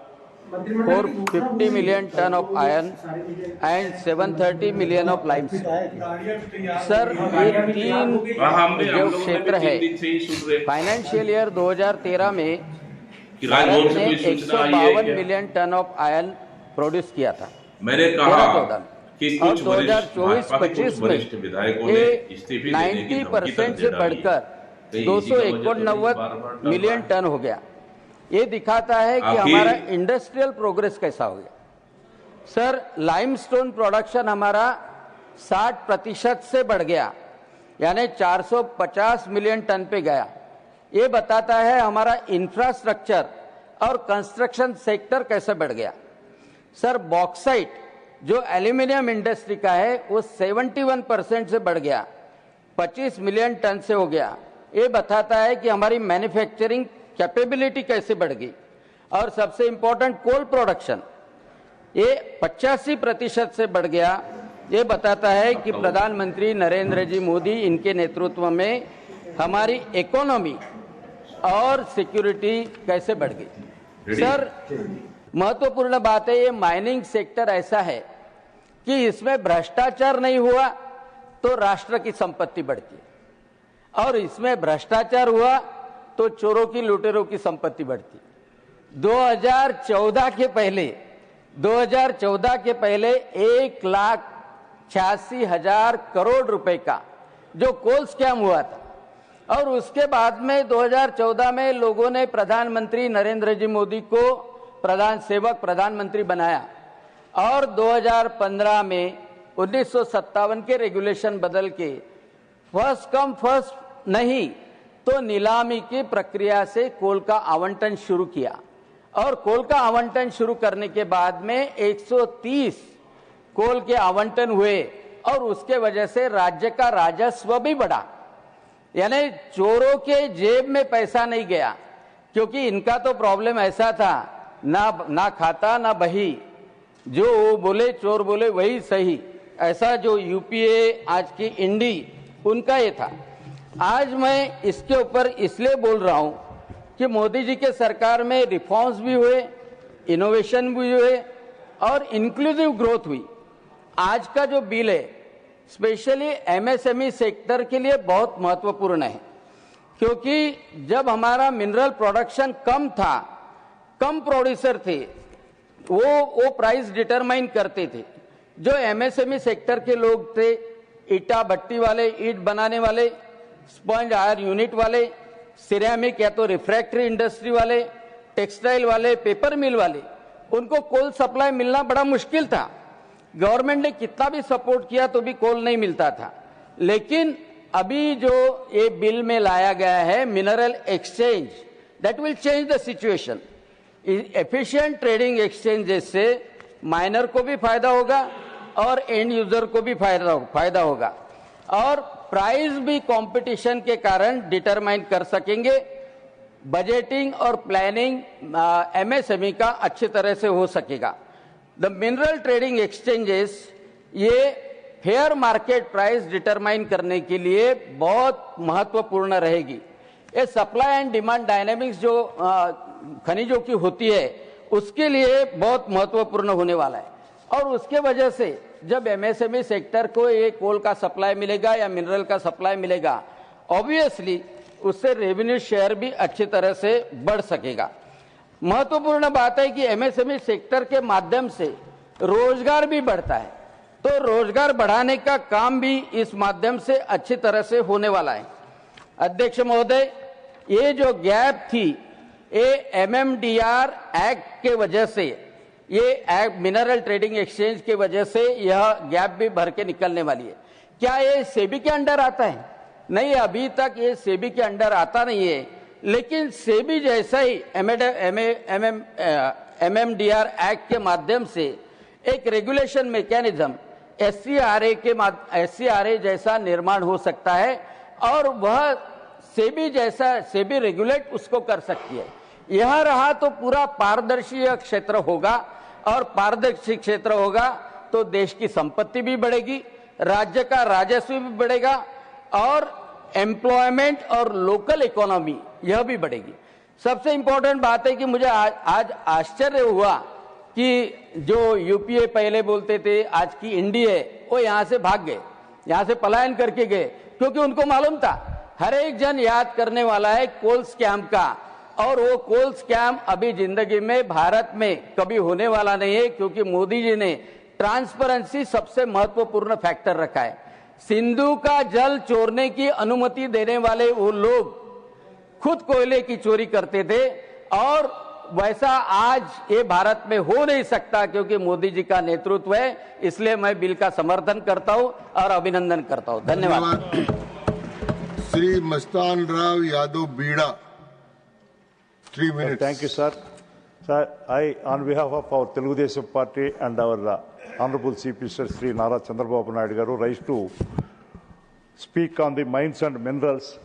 Speaker 11: 450 million ton of iron and 730 million of limestone. Sir, ये तीन जो क्षेत्र है, फाइनेंशियल ईयर 2013 में भारत ने 152 million ton of iron produce किया था। मैंने कहा कि कुछ 2024-25 में ये 90% से बढ़कर 289 मिलियन टन हो गया। ये दिखाता है कि हमारा इंडस्ट्रियल प्रोग्रेस कैसा हो गया। सर, लाइमस्टोन प्रोडक्शन हमारा 60% से बढ़ गया, यानी 450 मिलियन टन पे गया। ये बताता है हमारा इंफ्रास्ट्रक्चर और कंस्ट्रक्शन सेक्टर कैसे बढ़ गया। सर, बॉक्साइट जो एल्यूमिनियम इंडस्ट्री का है वो 71% से बढ़ गया, 25 मिलियन टन से हो गया। ये बताता है कि हमारी मैन्युफैक्चरिंग कैपेबिलिटी कैसे बढ़ गई। और सबसे इंपॉर्टेंट कोल प्रोडक्शन ये 85% से बढ़ गया। ये बताता है कि प्रधानमंत्री नरेंद्र जी मोदी इनके नेतृत्व में हमारी इकोनॉमी और सिक्योरिटी कैसे बढ़ गई। सर, महत्वपूर्ण बात है, ये माइनिंग सेक्टर ऐसा है कि इसमें भ्रष्टाचार नहीं हुआ तो राष्ट्र की संपत्ति बढ़ती है, और इसमें भ्रष्टाचार हुआ तो चोरों की लुटेरों की संपत्ति बढ़ती। 2014 के पहले 1,86,000 करोड़ रुपए का जो कोल स्कैम हुआ था, और उसके बाद में 2014 में लोगों ने प्रधानमंत्री नरेंद्र जी मोदी को प्रधान सेवक प्रधानमंत्री बनाया, और 2015 में 1957 के रेगुलेशन बदल के फर्स्ट कम फर्स्ट नहीं तो नीलामी की प्रक्रिया से कोल का आवंटन शुरू किया, और कोल का आवंटन शुरू करने के बाद में 130 कोल के आवंटन हुए, और उसके वजह से राज्य का राजस्व भी बढ़ा। यानी चोरों के जेब में पैसा नहीं गया, क्योंकि इनका तो प्रॉब्लम ऐसा था, ना खाता ना बही, जो बोले चोर बोले वही सही, ऐसा जो यूपीए आज की इंडी उनका ये था। आज मैं इसके ऊपर इसलिए बोल रहा हूं कि मोदी जी के सरकार में रिफॉर्म्स भी हुए, इनोवेशन भी हुए, और इंक्लूसिव ग्रोथ हुई। आज का जो बिल है स्पेशली एमएसएमई सेक्टर के लिए बहुत महत्वपूर्ण है, क्योंकि जब हमारा मिनरल प्रोडक्शन कम था, कम प्रोड्यूसर थे, वो प्राइस डिटरमाइन करते थे। जो एमएसएमई सेक्टर के लोग थे, ईटा भट्टी वाले, ईट बनाने वाले, स्पंज आयर यूनिट वाले, सिरेमिक या तो रिफ्रैक्टरी इंडस्ट्री वाले, टेक्सटाइल वाले, पेपर मिल वाले, उनको कोल सप्लाई मिलना बड़ा मुश्किल था। गवर्नमेंट ने कितना भी सपोर्ट किया तो भी कोल नहीं मिलता था। लेकिन अभी जो ये बिल में लाया गया है mineral exchange, that will change the situation. Efficient trading exchange से माइनर को भी फायदा होगा और एंड यूजर को भी फायदा होगा, और प्राइस भी कंपटीशन के कारण डिटरमाइन कर सकेंगे। बजटिंग और प्लानिंग एमएसएमई का अच्छी तरह से हो सकेगा। द मिनरल ट्रेडिंग एक्सचेंजेस ये फेयर मार्केट प्राइस डिटरमाइन करने के लिए बहुत महत्वपूर्ण रहेगी। ये सप्लाई एंड डिमांड डायनेमिक्स जो खनिजों की होती है उसके लिए बहुत महत्वपूर्ण होने वाला है, और उसके वजह से जब एमएसएमई सेक्टर को ये कोल का सप्लाई मिलेगा या मिनरल का सप्लाई मिलेगा, ऑब्वियसली उससे रेवेन्यू शेयर भी अच्छी तरह से बढ़ सकेगा। महत्वपूर्ण बात है कि एमएसएमई सेक्टर के माध्यम से रोजगार भी बढ़ता है, तो रोजगार बढ़ाने का काम भी इस माध्यम से अच्छी तरह से होने वाला है। अध्यक्ष महोदय, ये जो गैप थी ये एमएमडीआर एक्ट के वजह से, ये एक्ट मिनरल ट्रेडिंग एक्सचेंज के वजह से यह गैप भी भर के निकलने वाली है। क्या ये सेबी के अंडर आता है? नहीं, अभी तक ये सेबी के अंडर आता नहीं है, लेकिन सेबी जैसा ही एमएमडीआर एक्ट के माध्यम से एक रेगुलेशन मैकेनिज्म एससीआरए जैसा निर्माण हो सकता है, और वह सेबी रेगुलेट उसको कर सकती है। यह रहा तो पूरा पारदर्शी क्षेत्र होगा, और पारदर्शी क्षेत्र होगा तो देश की संपत्ति भी बढ़ेगी, राज्य का राजस्व भी बढ़ेगा, और एम्प्लॉयमेंट और लोकल इकोनॉमी यह भी बढ़ेगी। सबसे इंपॉर्टेंट बात है कि मुझे आज आश्चर्य हुआ कि जो यूपीए पहले बोलते थे आज की इंडी है, वो यहां से भाग गए, यहां से पलायन करके गए, क्योंकि उनको मालूम था, हर एक जन याद करने वाला है कोल स्कैम का, और वो कोल स्कैम अभी जिंदगी में भारत में कभी होने वाला नहीं है, क्योंकि मोदी जी ने ट्रांसपेरेंसी सबसे महत्वपूर्ण फैक्टर रखा है। सिंधु का जल चोरने की अनुमति देने वाले वो लोग खुद कोयले की चोरी करते थे, और वैसा आज ये भारत में हो नहीं सकता, क्योंकि मोदी जी का नेतृत्व है। इसलिए मैं बिल का समर्थन करता हूं और अभिनंदन करता हूं। धन्यवाद।
Speaker 2: श्री मस्तान राव यादव बीड़ा, 3 minutes.
Speaker 7: Thank you, sir. Sir, I, on behalf of our Telugu Desam Party and our Honorable Chief Minister Sri Nara Chandrababu Naidu Garu, rise to speak on the Mines and Minerals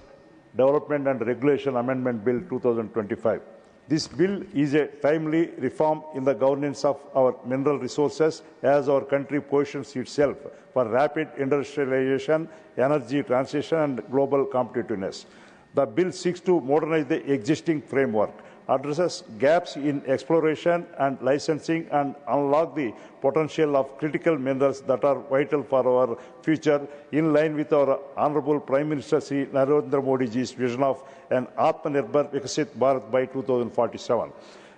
Speaker 7: Development and Regulation Amendment Bill 2025. This bill is a timely reform in the governance of our mineral resources as our country positions itself for rapid industrialization, energy transition and global competitiveness. The bill seeks to modernize the existing framework, addresses gaps in exploration and licensing and unlock the potential of critical minerals that are vital for our future, in line with our Honorable Prime Minister Sri Narendra Modi ji's vision of an Atmanirbhar Viksit Bharat by 2047.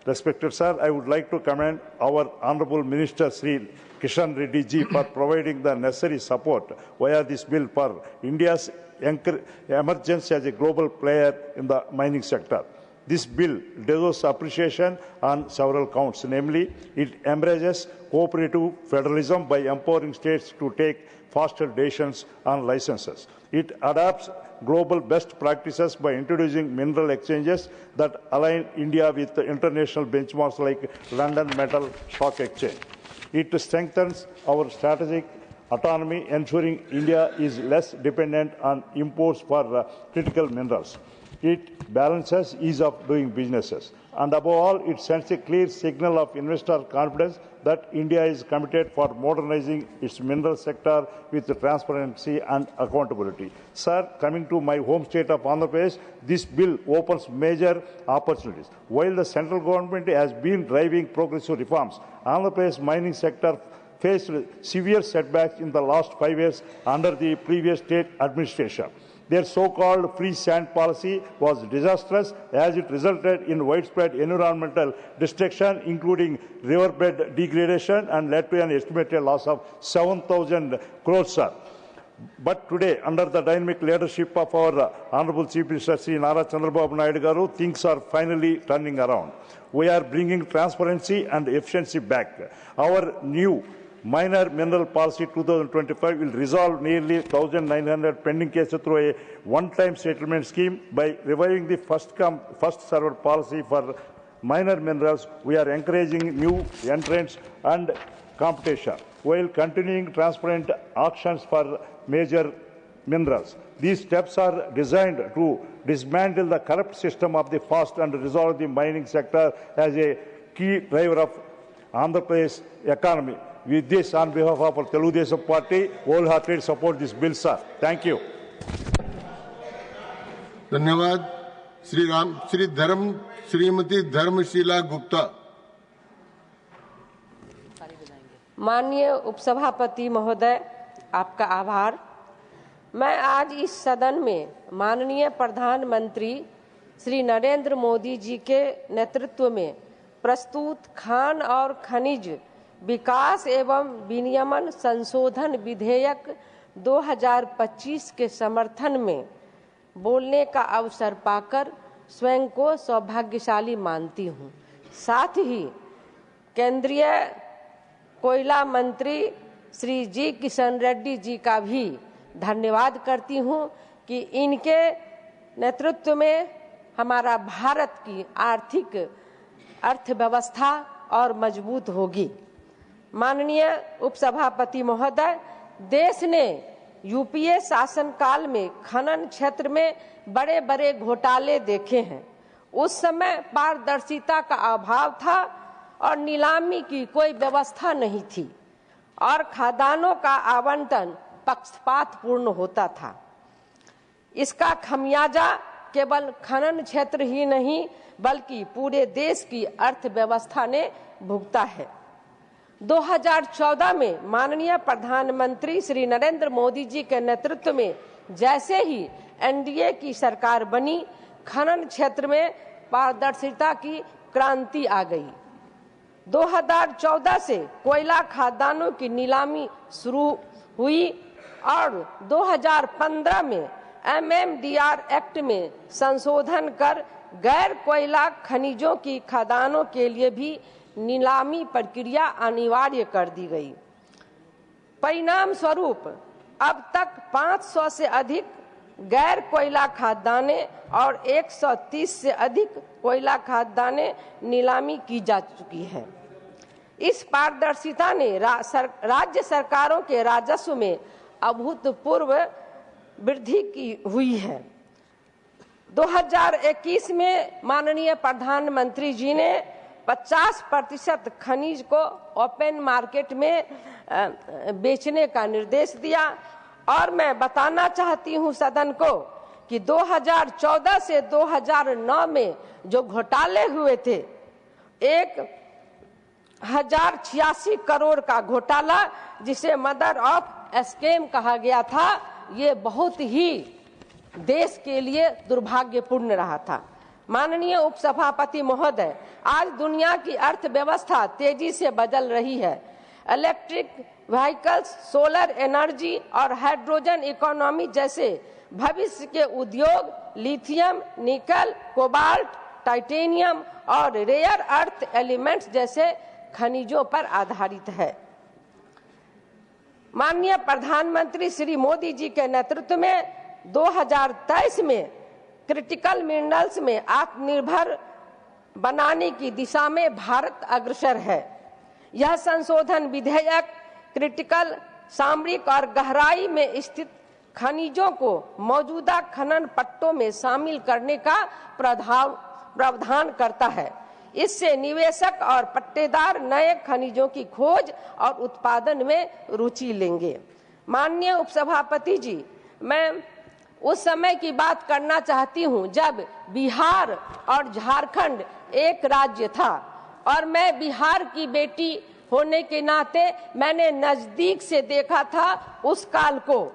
Speaker 7: Respected sir, I would like to commend our Honorable Minister Sri Kishan Reddy ji for providing the necessary support via this bill for India's emergence as a global player in the mining sector. This bill deserves appreciation on several counts, namely, it embraces cooperative federalism by empowering states to take faster decisions on licenses. It adopts global best practices by introducing mineral exchanges that align India with international benchmarks like London Metal Stock Exchange. It strengthens our strategic autonomy, ensuring India is less dependent on imports for critical minerals. It balances ease of doing businesses. And above all, it sends a clear signal of investor confidence that India is committed for modernizing its mineral sector with transparency and accountability. Sir, coming to my home state of Andhra Pradesh, this bill opens major opportunities. While the central government has been driving progressive reforms, Andhra Pradesh mining sector faced severe setbacks in the last 5 years under the previous state administration. Their so-called free sand policy was disastrous as it resulted in widespread environmental destruction, including riverbed degradation, and led to an estimated loss of 7,000 crores, sir. But today, under the dynamic leadership of our Honorable Chief Minister Sri Nara Chandrababu Naidu Garu, things are finally turning around. We are bringing transparency and efficiency back. Our new Minor Mineral Policy 2025 will resolve nearly 1,900 pending cases through a one-time settlement scheme. By reviving the first served policy for minor minerals, we are encouraging new entrants and competition, while continuing transparent auctions for major minerals. These steps are designed to dismantle the corrupt system of the past and resolve the mining sector as a key driver of Andhra Pradesh economy. With this, on behalf of our Telugu Desam Party, wholeheartedly support this bill, sir. Thank you.
Speaker 2: धन्यवाद. श्रीमती धर्मशीला गुप्ता.
Speaker 12: माननीय उपसभापति महोदय, आपका आभार। मैं आज इस सदन में माननीय प्रधानमंत्री श्री नरेंद्र मोदी जी के नेतृत्व में प्रस्तुत खान और खनिज विकास एवं विनियमन संशोधन विधेयक 2025 के समर्थन में बोलने का अवसर पाकर स्वयं को सौभाग्यशाली मानती हूँ। साथ ही केंद्रीय कोयला मंत्री श्री जी किशन रेड्डी जी का भी धन्यवाद करती हूँ कि इनके नेतृत्व में हमारा भारत की आर्थिक अर्थव्यवस्था और मजबूत होगी। माननीय उपसभापति महोदय, देश ने यूपीए शासनकाल में खनन क्षेत्र में बड़े बड़े घोटाले देखे हैं। उस समय पारदर्शिता का अभाव था और नीलामी की कोई व्यवस्था नहीं थी और खदानों का आवंटन पक्षपातपूर्ण होता था। इसका खमियाजा केवल खनन क्षेत्र ही नहीं बल्कि पूरे देश की अर्थव्यवस्था ने भुगता है। 2014 में माननीय प्रधानमंत्री श्री नरेंद्र मोदी जी के नेतृत्व में जैसे ही एनडीए की सरकार बनी, खनन क्षेत्र में पारदर्शिता की क्रांति आ गई। 2014 से कोयला खदानों की नीलामी शुरू हुई और 2015 में एमएमडीआर एक्ट में संशोधन कर गैर कोयला खनिजों की खदानों के लिए भी नीलामी प्रक्रिया अनिवार्य कर दी गई। परिणाम स्वरूप अब तक 500 से अधिक गैर कोयला खदानें और 130 से अधिक कोयला खदानें नीलामी की जा चुकी है। इस पारदर्शिता ने राज्य सरकारों के राजस्व में अभूतपूर्व वृद्धि की हुई है। 2021 में माननीय प्रधानमंत्री जी ने 50% खनिज को ओपन मार्केट में बेचने का निर्देश दिया और मैं बताना चाहती हूं सदन को कि 2014 से 2009 में जो घोटाले हुए थे, 1086 करोड़ का घोटाला जिसे मदर ऑफ स्कैम कहा गया था, ये बहुत ही देश के लिए दुर्भाग्यपूर्ण रहा था। माननीय उपसभापति महोदय, आज दुनिया की अर्थव्यवस्था तेजी से बदल रही है। इलेक्ट्रिक व्हीकल्स, सोलर एनर्जी और हाइड्रोजन इकोनॉमी जैसे भविष्य के उद्योग लिथियम, निकल, कोबाल्ट, टाइटेनियम और रेयर अर्थ एलिमेंट्स जैसे खनिजों पर आधारित है। माननीय प्रधानमंत्री श्री मोदी जी के नेतृत्व में 2023 में क्रिटिकल मिनरल्स में आत्मनिर्भर बनाने की दिशा में भारत अग्रसर है। यह संशोधन विधेयक क्रिटिकल, सामरिक और गहराई में स्थित खनिजों को मौजूदा खनन पट्टों में शामिल करने का प्रावधान करता है। इससे निवेशक और पट्टेदार नए खनिजों की खोज और उत्पादन में रुचि लेंगे। माननीय उपसभापति जी, मैं उस समय की बात करना चाहती हूं जब बिहार और झारखंड एक राज्य था और मैं बिहार की बेटी होने के नाते मैंने नजदीक से देखा था उस काल को।